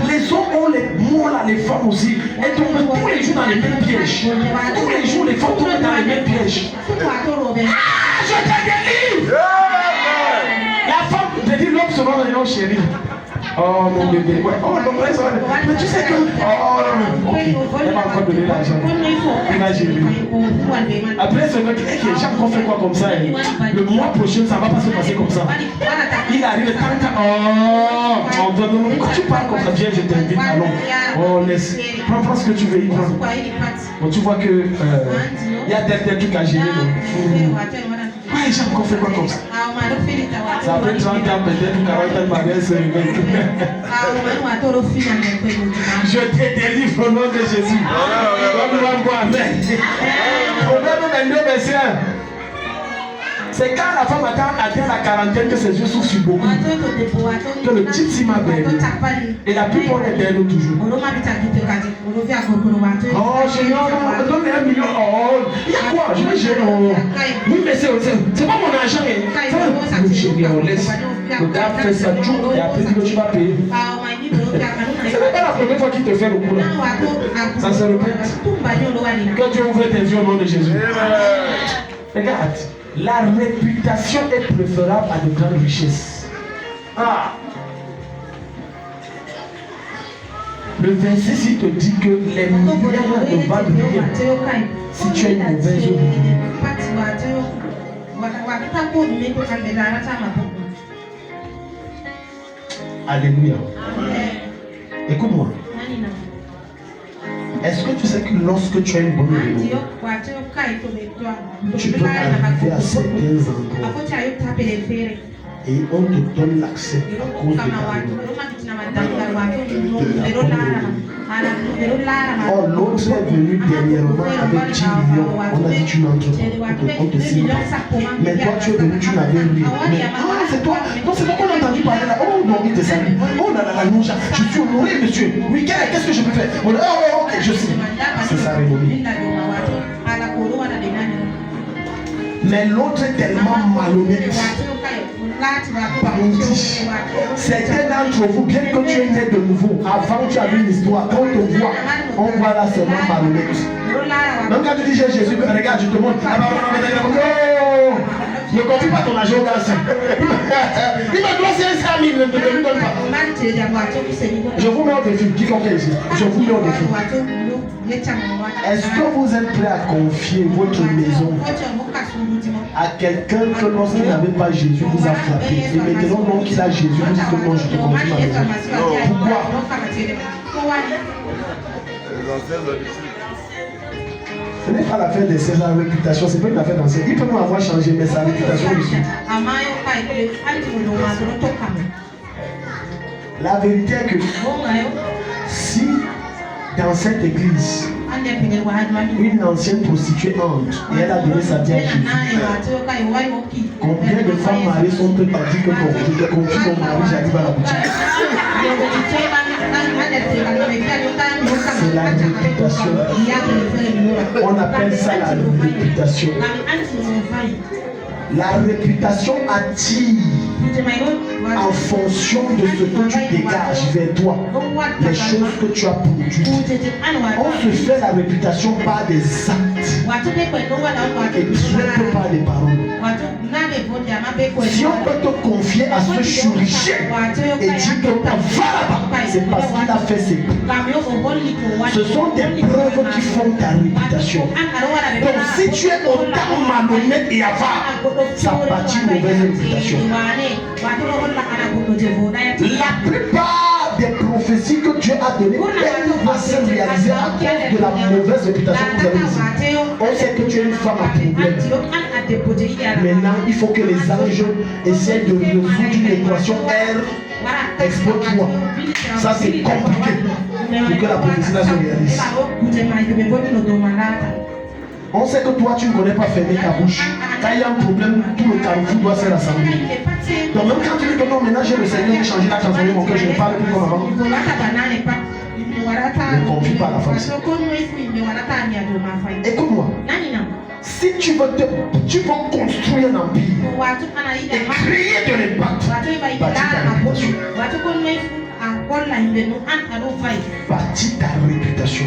les hommes ont les mots là, les femmes aussi. Elles tombent tous les jours dans les mêmes pièges. Tous les jours, les femmes tombent dans les mêmes pièges. Ah, je te délivre! La femme te dit l'homme se voit maintenant, chérie. Oh mon bébé, ouais. Oh non, mais tu sais que. Oh non, ok. Elle m'a encore donné l'argent. Imagine. Après, c'est vrai que j'ai encore fait quoi comme ça. Le mois prochain, ça ne va pas se passer comme ça. Il arrive tant. Oh, non, quand tu parles comme ça, viens, je t'invite, allons. Oh, laisse. Prends ce que tu veux y prendre. Bon, tu vois que. Il y a des trucs à gérer. Ouais, j'ai encore fait quoi comme ça? Ça fait 30 ans, peut-être 40 ans, ma belle se réveille. Je te délivre au nom de Jésus. C'est quand la femme atteint la quarantaine que ses yeux s'ouvrent sur beaucoup. Que le type s'y m'a béni. Et la plupart est derrière nous toujours. Oh Seigneur, donne-moi 1 million. Oh, il y a quoi? Je vais gérer. Oui, mais c'est pas mon argent. Oui, chérie, on laisse. Le gars fait ça tout et après que tu vas payer. C'est même pas la première fois qu'il te fait le coup là. Ça se répète. Que Dieu ouvre tes yeux au nom de Jésus. Regarde. La réputation est préférable à de grandes richesses. Ah. Le verset ici te dit que les milliards ne valent rien si tu as une mauvaise vie. Alléluia. Écoute-moi. Est-ce que tu sais que lorsque tu as une bonne vie, tu peux arriver à certains endroits et on te donne l'accès à cause de ta Oh, l'autre est venu dernièrement avec 10 millions. On a dit tu n'entres pas, on te signe pas. Mais toi tu es venu, tu n'avais rien. Mais c'est toi. Non, c'est toi qu'on a entendu parler là. Oh non, il te salue. Oh là là là, non, je suis honoré, monsieur. Oui, qu'est-ce que je peux faire? Oh, ok, je sais. C'est ça, Rémonie. Mais l'autre est tellement malhonnête. Certains d'entre vous, bien que tu es né de nouveau, avant tu avais une histoire, quand on te voit, on voit là seulement malhonnête. Même quand tu dis j'ai Jésus, regarde, je te montre. Ne confie pas ton argent au garçon. Il me doit 500 000, ne me donne pas. Je vous mets au défi, quiconque est ici. Je vous mets au défi. Est-ce que vous êtes prêt à confier votre maison à quelqu'un que lorsqu'il n'avait pas Jésus vous a frappé? Et maintenant donc qu'il a Jésus, vous dites que non, je te confie ma maison. Pourquoi? Ce n'est pas l'affaire de sa réputation, c'est pas une affaire d'ancien. Il peut nous avoir changé, mais sa réputation aussi. La vérité est que si dans cette église, une ancienne prostituée entre et elle a donné sa vie à Jésus, combien de femmes mariées sont prêtes à dire que bon, je te confie mon mari, j'arrive à la boutique? C'est la réputation. On appelle ça la réputation. La réputation attire en fonction de ce que tu dégages vers toi, les choses que tu as produites. On se fait la réputation par des actes et très par des paroles. Si on peut te confier à ce chirurgien et dire que va là-bas, c'est parce qu'il a fait ses preuves. Ce sont des preuves qui font ta réputation. Donc si tu es autant malhonnête et avare, ça bâtit une mauvaise réputation. La plupart des prophéties que Dieu a données vont se réaliser à cause de la mauvaise réputation que vous avez ici. On sait que tu es une femme à problème. Maintenant, il faut que les anges essaient de résoudre une équation R exploite-toi. Ça, c'est compliqué pour que la prophétie là se réalise. On sait que toi, tu ne connais pas fermer ta bouche. Quand il y a un problème, tout le carrefour doit se rassembler. Donc même quand tu dis que non, maintenant j'ai le Seigneur qui change la transformé mon cœur, je ne parle plus comme avant. Ne confie pas la femme. Écoute-moi. Si tu veux construire un empire et créer de l'impact, bâtis ta réputation.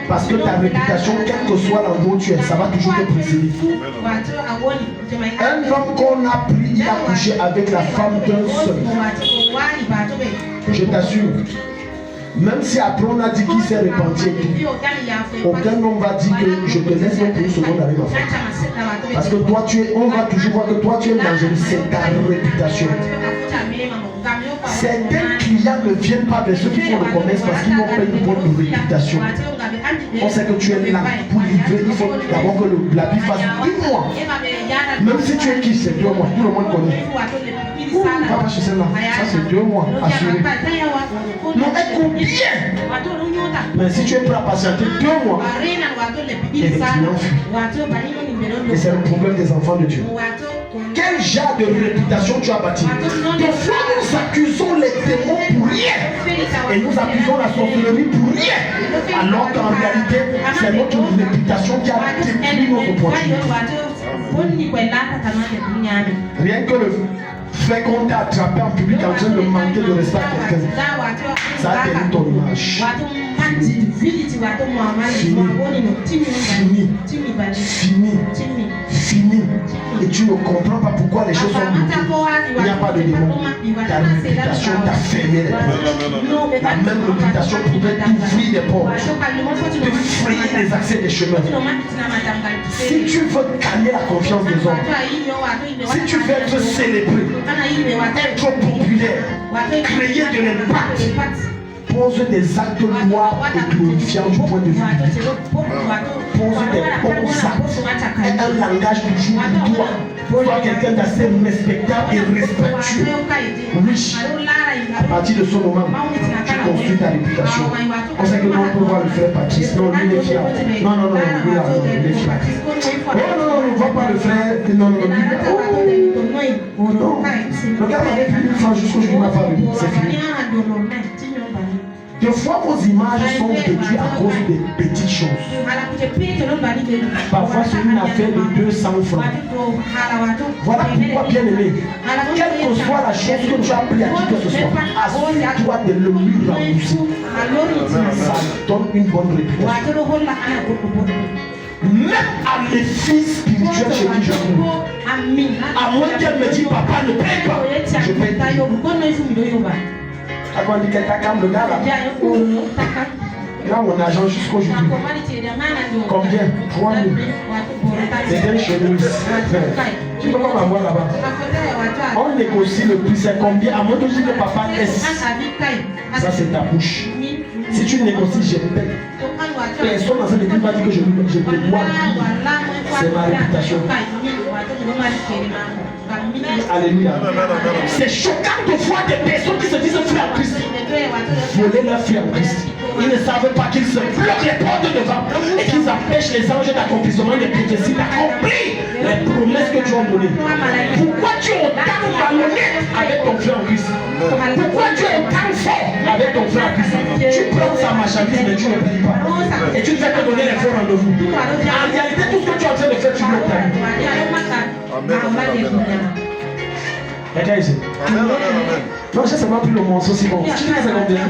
Parce que ta réputation, quel que soit l'endroit où tu es, ça va toujours te précéder. Un homme qu'on a pris, il a couché avec la femme d'un seul. Je t'assure. Même si après on a dit qu'il s'est repenti, aucun homme va dire que je te laisse même pour une seconde avec ma femme. Parce que toi, on va toujours voir que toi, tu es dangereux. C'est ta réputation. Certains clients ne viennent pas vers ceux qui font le commerce parce qu'ils n'ont pas une bonne réputation. On sait que tu es là pour livrer. Il faut d'abord que la vie fasse 2 mois. Même si tu es qui, c'est 2 mois. Tout le monde connaît. Va pas chez celle-là. Ça, c'est 2 mois. Assuré. Non, écoute bien. Mais si tu es prêt à patienter 2 mois, et les clients fuient. Et c'est le problème des enfants de Dieu. Quel genre de réputation tu as bâti? Des fois, nous accusons les démons pour rien. Et nous accusons la sorcellerie pour rien. Alors qu'en réalité, c'est notre réputation qui a détruit notre opportunité. Rien que le fait qu'on t'a attrapé en public en train de manquer de respect à quelqu'un, ça a détruit ton image. Fini. Et tu ne comprends pas pourquoi les choses sont bloquées. Il n'y a pas de démon. Ta réputation t'a fermé les portes. La même réputation pouvait t'ouvrir des portes, te frayer les accès des chemins. Si tu veux gagner la confiance des hommes, si tu veux être célébré, être populaire, créer de l'impact, pose des actes noirs et glorifiants du point de vue public. Pose des bons actes et un langage toujours droit. Sois quelqu'un d'assez respectable et respectueux. Oui, à partir de ce moment, tu construis ta réputation. On sait que nous on peut voir le frère Patrice. Non, lui il est fiable. Non, lui il est fiable. Oh non, on ne voit pas le frère. Non, lui. Oh non. Regarde avec lui une fois jusqu'au jour où il m'a pas vu. C'est fini. Des fois, vos images sont détruites à cause des petites choses. Parfois, c'est une affaire de 200 francs. Voilà pourquoi, bien aimé, quelle que soit la chose que tu as pris à qui que ce soit, assure-toi de le lui rembourser. Ça donne une bonne réputation. Même à mes fils spirituels chez qui je trouve, à moins qu'elle me dise papa ne paye pas, je paye. Quand on dit quelqu'un calme le gars là, là mon argent jusqu'aujourd'hui. Combien? 3 000. C'est bien chez nous. Tu peux pas m'avoir là-bas. On négocie le prix, c'est combien? À moins que je dise que papa laisse. Ça c'est ta bouche. Si tu négocies, je paye. Personne dans cette équipe va dire que je te dois. C'est ma réputation. Alléluia. C'est choquant de voir des personnes qui se disent frères en Christ voler leur frère en Christ. Ils ne savent pas qu'ils se bloquent les portes devant et qu'ils empêchent les anges d'accomplissement des prophéties d'accomplir les promesses que tu as données. Pourquoi tu es autant malhonnête avec ton frère en Christ? Pourquoi tu es autant fort avec ton frère en Christ? Tu prends sa marchandise mais tu ne payes pas. Et tu ne fais que donner les faux rendez-vous. En réalité, tout ce que tu es en train de faire, tu ne le payes. Quelqu'un ici? Non, j'ai seulement pris le morceau, c'est bon. Tu dis que c'est combien?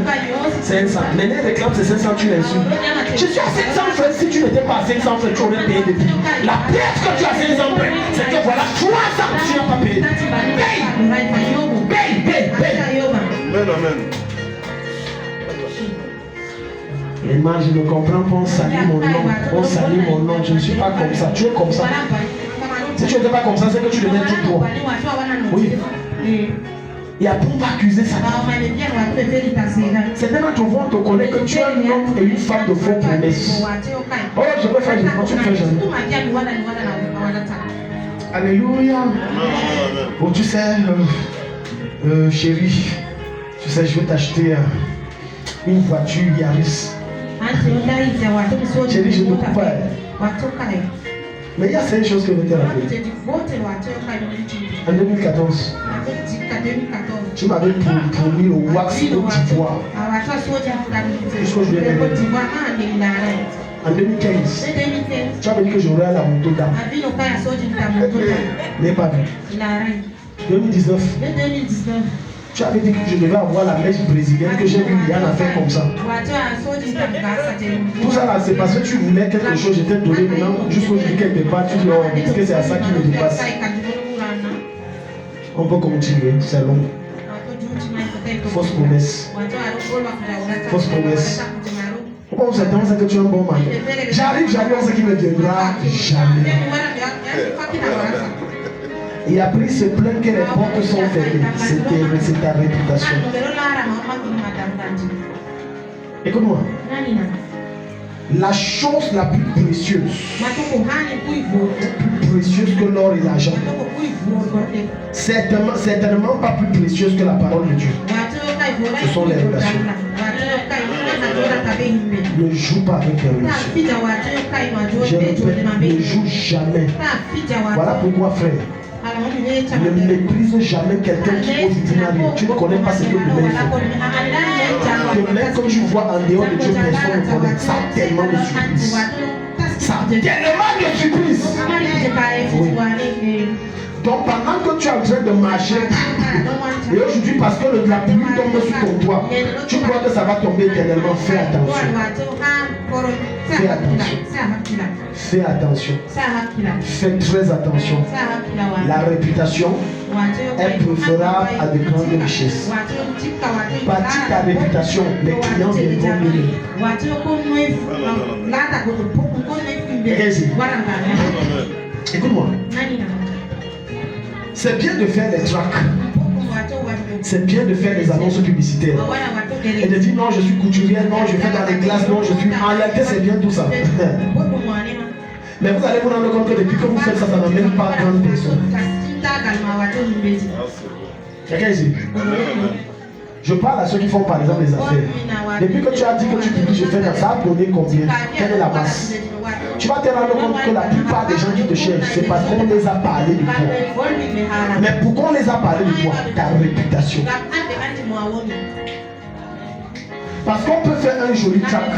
500. Néné réclame c'est 500, tu l'insultes. Je suis à 500 francs. Si tu n'étais pas à 500 francs, tu aurais payé depuis. La preuve que tu as 500 francs, c'est que voilà 3 ans que tu n'as pas payé. Paye. Amen. Et moi, je ne comprends pas, on salue mon nom. On salue mon nom. Je ne suis pas comme ça. Tu es comme ça. Si tu n'étais pas comme ça, c'est que tu deviens tout droit. Oui. Et après, on va accuser Satan. Certains d'entre vous, on te connaît que tu es un homme et une femme de faux promesses. Oh, je vais faire, tu ne fais jamais. Alléluia. Oh, tu sais, chérie, tu sais, je vais t'acheter une voiture Yaris. Chérie, je ne peux pas. Mais il y a ces choses que je vais te rappeler. En 2014, tu m'avais promis au wax Côte d'Ivoire. Jusqu'au juillet dernier. En 2015, tu avais dit que j'aurais à la moto d'âme. Je n'ai pas vu. 2019, tu avais dit que je devais avoir la mèche brésilienne, que j'ai vu il y a une affaire comme ça. Tout ça là, c'est parce que tu voulais quelque chose, je t'ai donné maintenant, jusqu'au jour quelque part, tu dis, oh, est-ce que c'est à ça qui me dépasse? On peut continuer, c'est long. Fausse promesse. Fausse promesse. Pourquoi vous êtes c'est que tu es un bon mari? J'arrive, on sait qu'il ne viendra jamais. Et après, il se plaint que les portes sont fermées. C'est ta réputation. Écoute-moi. La chose la plus précieuse, plus précieuse que l'or et l'argent, certainement pas plus précieuse que la parole de Dieu. Ce sont les relations. Ne joue pas avec les relations. Je répète, ne joue jamais. Voilà pourquoi, frère, ne méprise jamais quelqu'un qui ose dire rien. Tu ne connais pas ce que demain fait. Demain, quand tu vois en dehors de Dieu, personne ne connaît. Ça a tellement de surprises. Ça a tellement de surprises. Oui. Donc pendant que tu es en train de marcher, et aujourd'hui parce que la pluie tombe sur ton toit, tu crois que ça va tomber éternellement. Fais attention. Fais attention. Fais attention. Fais très attention. La réputation est préférable à de grandes richesses. Bâtis ta réputation, les clients viendront mieux. Écoute-moi. C'est bien de faire des tracts. C'est bien de faire des annonces publicitaires. Et de dire non, je suis couturière, non, je fais dans les classes, non, je suis. En réalité, c'est bien tout ça. Mais vous allez vous rendre compte que depuis que vous faites ça, ça n'amène pas grande personne. Quelqu'un ici? Je parle à ceux qui font par exemple les affaires. Depuis que tu as dit que tu publies, je fais ça, a donné combien? Quelle est la masse? Tu vas te rendre compte que la plupart des gens qui te cherchent, c'est parce qu'on les a parlé de toi. Mais pourquoi on les a parlé de toi? Ta réputation. Parce qu'on peut faire un joli tract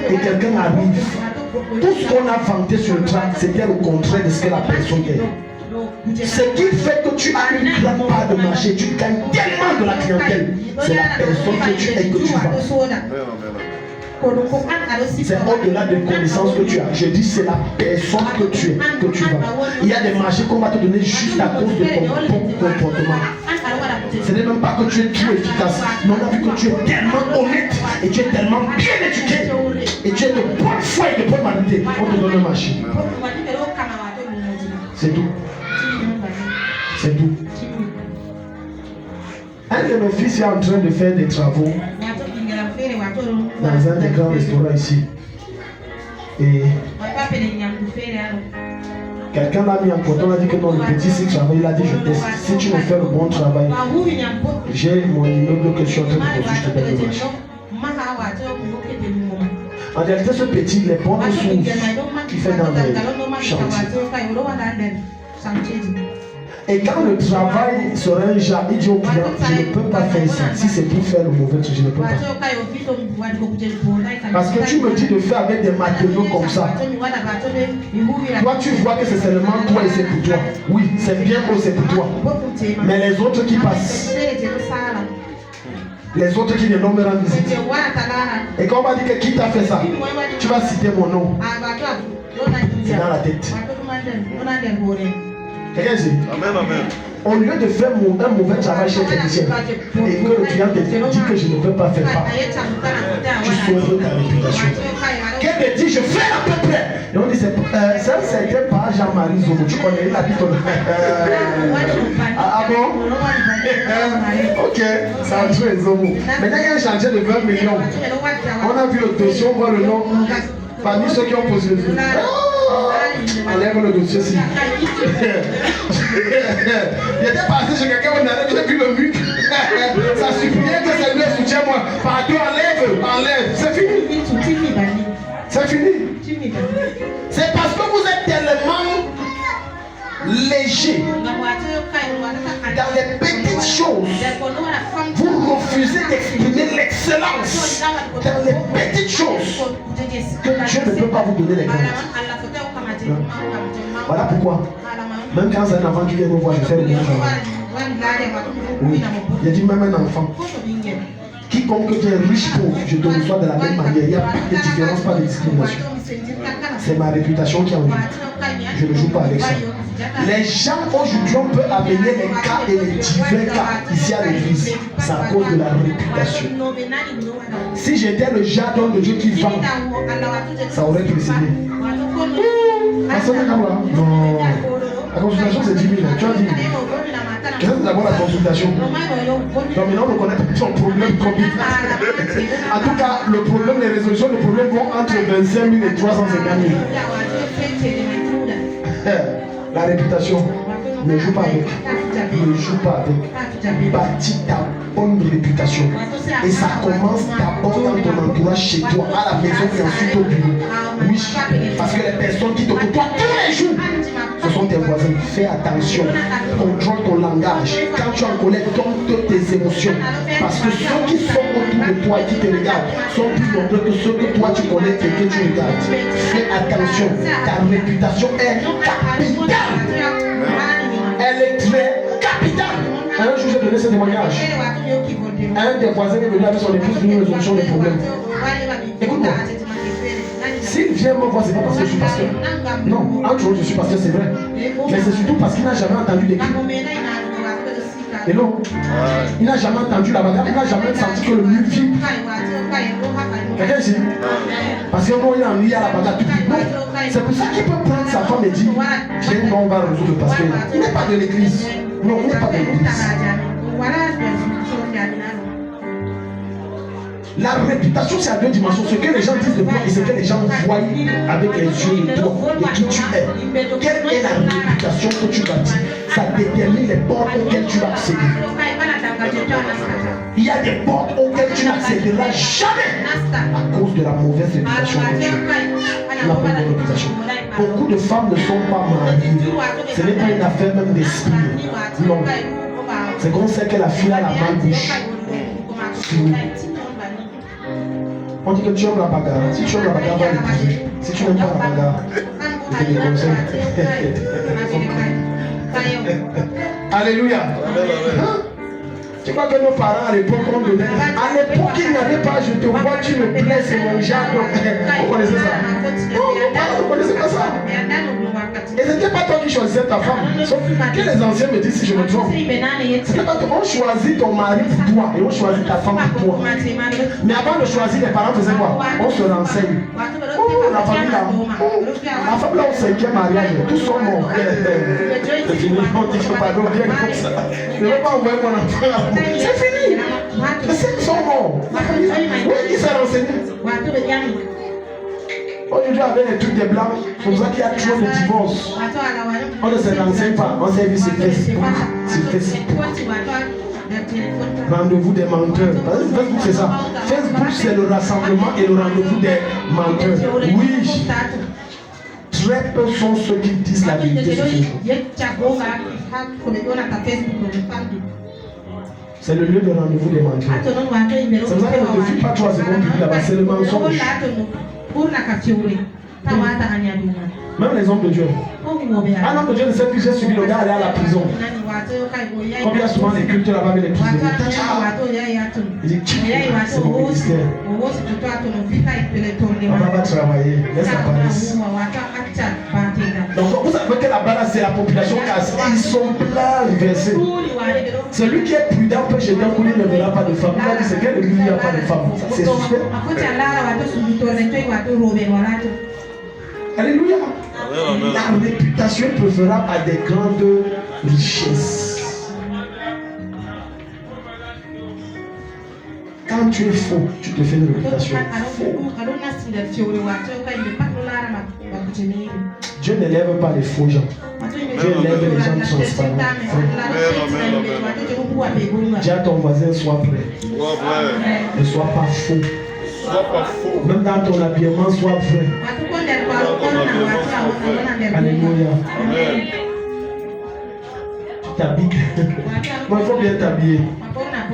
et quelqu'un arrive. Tout ce qu'on a vanté sur le tract, c'était le contraire de ce que la personne est. Ce qui fait que tu as une grande part de marché, tu gagnes tellement de la clientèle. C'est la personne que tu es que tu vends. C'est au-delà de connaissances que tu as. Je dis c'est la personne que tu es, que tu vends. Il y a des marchés qu'on va te donner juste à cause de ton comportement. Ce n'est même pas que tu es trop efficace. Mais on a vu que tu es tellement honnête et tu es tellement bien éduqué et tu es de bonne foi et de bonne humanité. On te donne un marché. C'est tout. C'est tout. Un de mes fils est en train de faire des travaux dans un des grands restaurants ici. Et quelqu'un l'a mis en côté, on a dit que non, le petit s'il travaille, il a dit je teste. Si tu me fais le bon travail, j'ai mon immeuble que je suis en train de construire, je te donne le marché. En réalité, ce petit, les portes s'ouvrent, il fait dans les chantiers. Et quand le travail sera un genre, il dit au client, je ne peux pas faire ça. Si c'est pour faire le mauvais truc, je ne peux pas. Parce que tu me dis de faire avec des matériaux comme ça. Toi, tu vois que c'est seulement toi et c'est pour toi. Oui, c'est bien que c'est pour toi. Mais les autres qui passent, les autres qui ne vont me rendre visite. Et quand on va dire que qui t'a fait ça, tu vas citer mon nom. C'est dans la tête. Quelqu'un dit? Amen, amen. Au lieu de faire un mauvais travail chez le technicien et que le client te dit que je ne veux pas faire pas, tu sauves ta réputation. Quelqu'un te dit je fais à peu près. Et on dit c'est c'était pas Jean-Marie Zomo. Tu connais, il habite au... Ah bon? Ok, ça a joué Zomo. Maintenant, il y a un chantier de 20 millions. On a vu le dossier, on voit le nom. Parmi ceux qui ont posé le dossier. Enlève le dossier ici. Il était passé chez quelqu'un, on avait déjà vu le mur. Ça suppliait que c'est lui soutient-moi. Pardon, enlève. C'est fini. C'est fini. C'est parce que vous êtes tellement léger dans les petites choses. Vous refusez d'exprimer l'excellence dans les petites choses que Dieu ne peut pas vous donner les grandes. Voilà pourquoi, même quand c'est un enfant qui vient me voir, je fais le bien. Oui, il a dit même un enfant. Quiconque qui est riche pauvre, je te reçois de la même manière. Il n'y a pas de différence, pas de discrimination. C'est ma réputation qui en joue. Je ne joue pas avec ça. Les gens aujourd'hui, on peut amener les cas et les divers cas ici à l'église. C'est à cause de la réputation. Si j'étais le jardin de Dieu qui vend, ça aurait précédé. Non. La consultation c'est 10 000. Tu as dit. C'est d'abord la consultation. Donc maintenant on connaît ton problème combien. En tout cas, le problème, les résolutions, le problème vont entre 25 000 et 350 000. La réputation, ne joue pas avec. Ne joue pas avec. Bâtis ta bonne réputation. Et ça commence d'abord dans ton entourage chez toi, à la maison et ensuite au bureau. Oui, parce que les personnes qui te côtoient tous les jours, ce sont tes voisins. Fais attention. Contrôle ton langage. Quand tu es en colère, dompte tes émotions. Parce que ceux qui sont autour de toi et qui te regardent sont plus nombreux que ceux que toi tu connais et que tu regardes. Fais attention. Ta réputation est capitale. Elle est très capitale. Un jour, j'ai donné ce témoignage. Un des voisins est venu avec son épouse pour une résolution des problèmes. Écoute-moi. S'il vient me voir, c'est pas parce que je suis pasteur. Non, entre autres, je suis pasteur, c'est vrai. Mais c'est surtout parce qu'il n'a jamais entendu des cris. Et non, il n'a jamais entendu la bagarre, il n'a jamais senti que le mur vibre. Quelqu'un ici? Parce que non, il a mis à la bagarre tout de suite. Non, c'est pour ça qu'il peut prendre sa femme et dire viens, on va résoudre parce qu'il n'est pas de l'église. Non, il n'est pas de l'église. La réputation, c'est à deux dimensions. Ce que les gens disent de toi et ce que les gens voient avec les yeux de toi et qui tu es. Quelle est la réputation que tu bâtis? Ça détermine les portes auxquelles tu vas accéder. Il y a des portes auxquelles tu n'accéderas jamais à cause de la mauvaise réputation que tu as. La bonne réputation. Beaucoup de femmes ne sont pas mariées. Ce n'est pas une affaire même d'esprit. Non. C'est qu'on sait que la fille a la main bouche. On dit que tu aimes la bagarre. Si tu aimes la bagarre, va l'épouser. Si tu n'aimes pas la bagarre, je te déconseille. Alléluia. Hein? Tu crois que nos parents à l'époque ont donné. À l'époque, il n'y avait pas je te vois, tu me plais, c'est mon genre. Vous connaissez ça? Non, nos parents ne connaissaient pas ça. Et ce n'était pas toi qui choisissais ta femme. Sauf que les anciens me disent si je me trompe. C'était pas toi. On choisit ton mari pour toi et on choisit ta femme pour toi. Mais avant de choisir, les parents faisaient quoi? On se renseigne. Oh, la famille là. La femme là au 5e mariage, tous sont morts. C'est fini. On dit que pardon, viens comme ça. Je ne vais pas envoyer mon enfant. C'est fini. Les 5 sont morts. La famille là. Oui, qui s'est renseigné? Aujourd'hui, avec les trucs des blancs, c'est pour ça qu'il y a toujours des divorces. On ne se renseigne pas. On s'est vu sur Facebook. Rendez-vous des menteurs. Facebook, c'est ça. Facebook, c'est le rassemblement et le rendez-vous des menteurs. Oui. Très peu sont ceux qui disent la vérité sur Facebook. C'est le lieu de rendez-vous des menteurs. C'est pour ça que ne te fie pas 3 secondes là-bas. C'est le mensonge. Même les hommes de Dieu. Un homme de Dieu ne sait plus, j'ai suivi le gars aller à la prison. Comme il y a souvent des cultes là-bas avec les prisonniers. Il dit, c'est mon ministère. On va travailler. Laisse la balance. Donc vous savez que la balance c'est la population cassée. Ils sont pleins versés. Celui qui est prudent peut jeter un coup, il ne verra pas de femme. Il a dit c'est quelle église il n'y a pas de femme. C'est suspect. Alléluia. La réputation est préférable à des grandes richesses. Quand tu es faux, tu te fais une réputation. Dieu n'élève pas les faux gens. Dieu élève les gens transparents. Dis à ton voisin, sois vrai. Ne sois pas faux. Même dans ton habillement, sois vrai. Alléluia. Tu t'habilles. Moi, il faut bien t'habiller.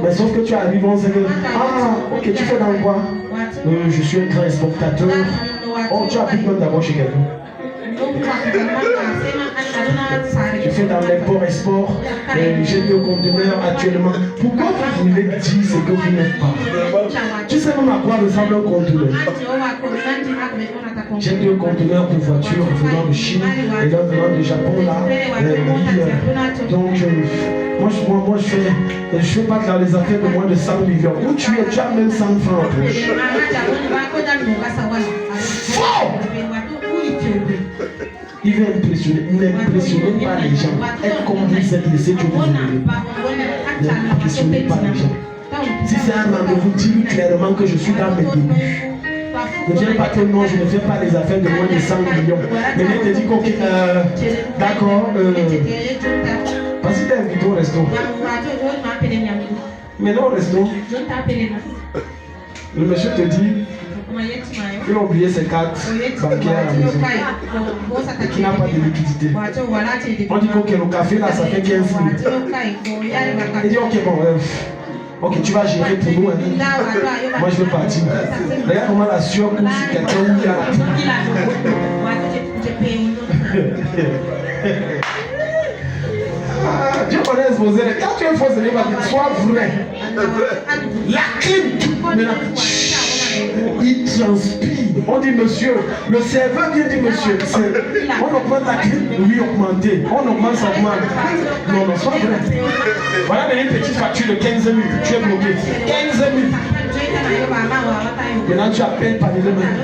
Mais sauf que tu arrives, on sait que. Ah, ok, tu fais dans quoi? Je suis un grand exportateur. Oh, tu habites même d'abord chez quelqu'un. Je fais dans l'import-export. J'ai 2 conteneurs actuellement. Pourquoi vous voulez dire ce que vous n'êtes pas? Tu sais même à quoi ressemble un conteneur? J'ai 2 conteneurs pour voitures venant de Chine et là venant du Japon là. Donc moi je fais pas dans les affaires de moins de 100 millions. Où tu es, tu as même 100 francs en poche. Faux! Il veut impressionner. N'impressionnez pas les gens. Être comme vous êtes, laissez Dieu vous aider. N'impressionnez pas les gens. Si c'est un rendez-vous, dis-lui clairement que je suis dans mes débuts. Ne viens pas que non, je ne fais pas les affaires de moins de 100 millions. Mais viens te dire ok, d'accord, vas-y t'es invité au resto. Mais non au resto. Le monsieur te dit, il a oublié ses cartes bancaires à la maison et qu'il n'a pas de liquidité. On dit ok, le café là ça fait 15 minutes. Il dit ok, bon, ok, tu vas gérer pour nous. Moi je vais partir. Regarde comment la sueur coule sur quelqu'un où il y a Dieu connaît exposé. Quand tu es faux, c'est pas sois vrai. La clim, il transpire. On dit monsieur, le serveur vient dire monsieur. On augmente la clim, oui augmenter. On augmente, ça augmente. Non, sois vrai. Voilà une petite facture de 15 000, tu es bloqué. 15 000. Maintenant tu appelles par les mains.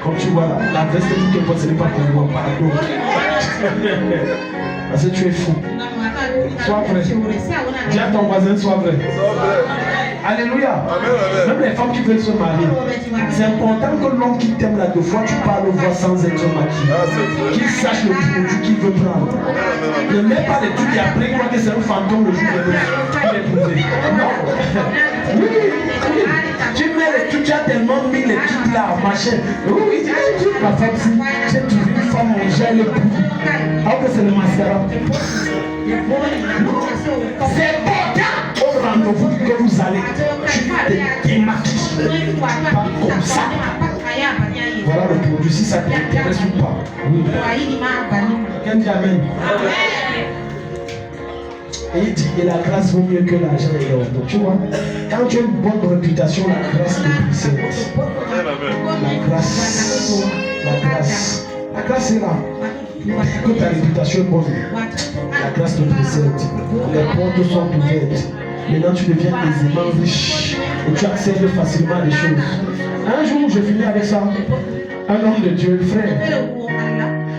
Comme tu vois là, la veste que tu portes, ce n'est pas pour moi, pardon. Parce que tu es fou. Sois vrai. Dis à ton voisin, sois vrai. Alléluia. Même les femmes qui veulent se marier, c'est important que l'homme qui t'aime là, 2 fois, tu parles voix sans être maquillé. Qu'il sache le produit qu'il veut prendre. Ne mets pas des trucs et après, crois que c'est un fantôme le jour de l'épouser. Non. Oui. Tu mets les trucs, tu as tellement mis les trucs là, machin. Oui, ma femme, si j'ai trouvé une femme, mon gel le pouls. Alors que c'est le mascara. C'est important au rendez-vous que vous allez. Tu te démaquilles. Pas comme ça. Voilà le produit, si ça t'intéresse ou pas. Oui. Quelqu'un dit amen. Et il dit, et la grâce vaut mieux que l'argent et l'or. Donc tu vois, quand tu as une bonne réputation, la grâce est puissante. La grâce est là. Que ta réputation est bonne. La grâce te précède. Les portes sont ouvertes. Maintenant tu deviens aisément riche. Et tu accèdes facilement à des choses. Un jour, je finis avec ça. Un homme de Dieu, frère.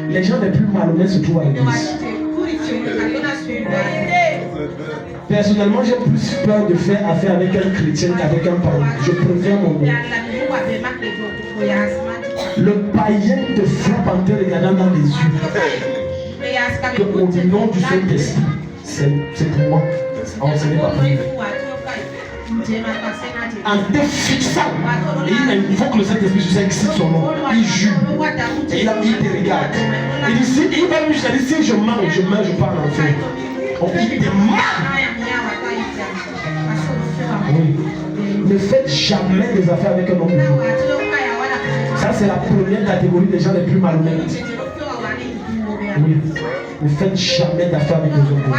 Les gens les plus malhonnêtes se trouvent à l'église. Personnellement, j'ai plus peur de faire affaire avec un chrétien qu'avec un païen. Je préfère mon nom. Le païen te frappe en te regardant dans les yeux. Que au nom du Saint-Esprit, c'est pour moi. Oh, ce n'est pas pour lui. En te fixant, et il invoque le Saint-Esprit sur ça, excite son nom. Il jure. Et il te regarde. Il dit, il va lui dire, si je mange, je meurs, je pars en enfer. On dit des mal. Oui. Ne faites jamais des affaires avec un homme de Dieu. Ça, c'est la première catégorie des gens les plus malhonnêtes. Oui. Ne faites jamais d'affaires avec des hommes de Dieu.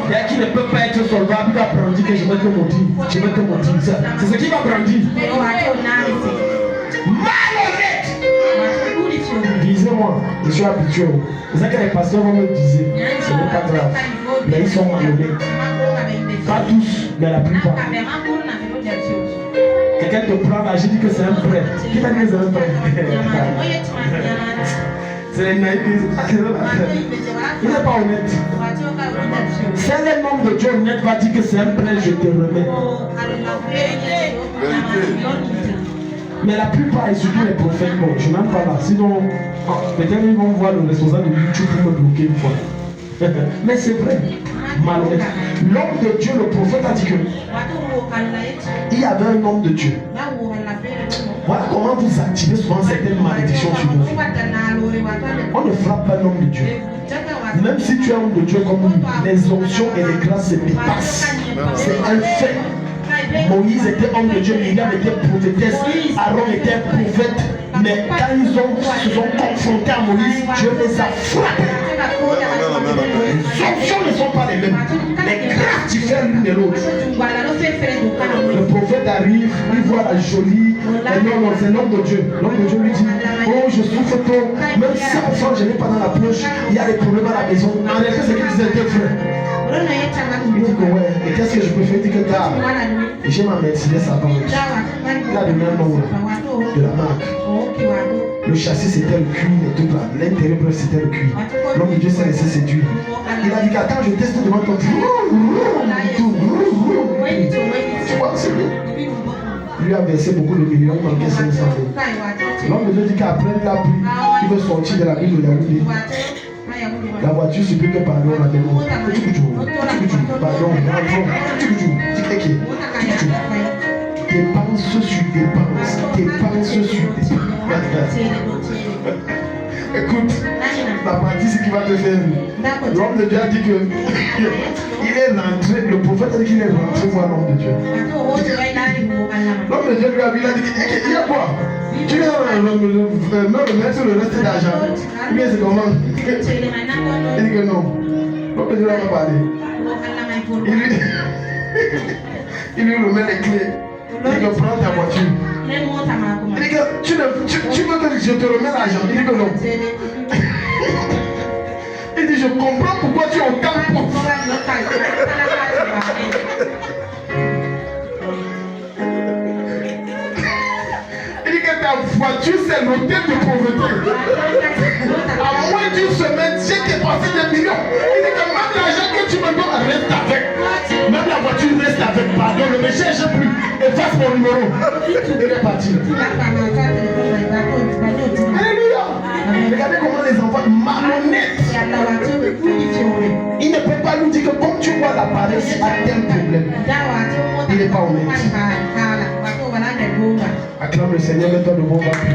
Il y a qui ne peut pas être solvable, il va brandir que je vais te montrer. Je vais te montrer ça. C'est ce qui va brandir. Malhonnête! Disez-moi, je suis habitué. C'est ça que les pasteurs vont me dire. Ce n'est pas grave. Mais ils sont malhonnêtes. Pas tous, mais la plupart. quelqu'un te prend là, je dis que c'est un prêt. Qui t'a dit que c'est un prêt? C'est les naïfs. Il n'est pas honnête. C'est un homme de Dieu honnête va dire que c'est un prêt, je te remets. Mais la plupart, et surtout les prophètes, bon, je ne suis même pas là. Sinon, peut-être ils vont voir le responsable de YouTube pour me bloquer une fois. Mais c'est vrai, malhonnête. L'homme de Dieu, le prophète a dit que il y avait un homme de Dieu. Voilà comment vous activez souvent certaines malédictions sur vos vies. On ne frappe pas l'homme de Dieu. Même si tu es homme de Dieu comme lui, les onctions et les grâces se dépassent. C'est un fait. Moïse était homme de Dieu, Myriam était prophétesse, Aaron était prophète. Mais quand ils se sont confrontés à Moïse, Dieu les a frappés. Les onctions ne sont pas les mêmes. Les grâces diffèrent l'une de l'autre. Le prophète arrive, il voit la jolie. Non, c'est l'homme de Dieu. L'homme de Dieu lui dit, oh, je souffre trop. Même si enfant, je n'ai pas dans la poche, il y a des problèmes à la maison. En réalité, c'est qu'il disait tes frères. Il dit que ouais, et qu'est-ce que je peux faire? Il dit que t'as. J'ai ma Mercedes à vendre. Il a donné un nom de la marque. Le châssis c'était le cuir et tout là. L'intérieur c'était le cuir. L'homme de Dieu s'est laissé séduire. Il a dit qu'attends, je teste devant ton Dieu. Tu vois, c'est bien. Lui a versé beaucoup de millions, il manquait 500 euros. L'homme de Dieu dit qu'après il a pris, il veut sortir de la ville de Yaoundé. La voiture supplie que pardon la maison. Pardon, dépense sur dépense sur dépense. Écoute, la partie c'est qui va te faire. L'homme de Dieu a dit que il est rentré, le prophète a dit qu'il est rentré voir l'homme de Dieu. L'homme de Dieu lui a dit, il y a quoi? Tu viens me mettre le reste d'argent. Mais c'est comment? Il dit que non. L'homme de Dieu n'a pas parlé. Il lui remet les clés. Il dit que prends ta voiture. Il dit que tu veux que je te remets l'argent? Il dit que non. Il dit je comprends pourquoi tu es autant pauvre. Il dit que ta voiture c'est l'hôtel de pauvreté. À moins d'une semaine, j'ai dépensé des millions. Il dit que même l'argent que tu me donnes reste avec. Même la voiture reste avec. Pardon, ne me cherche plus. Efface mon numéro. Il est parti. Alléluia. Regardez comment les enfants malhonnêtes. Il ne peut pas nous dire que comme tu vois l'appareil, c'est un tel problème. Il n'est pas honnête. Acclame le Seigneur, mets-toi debout, on va prier.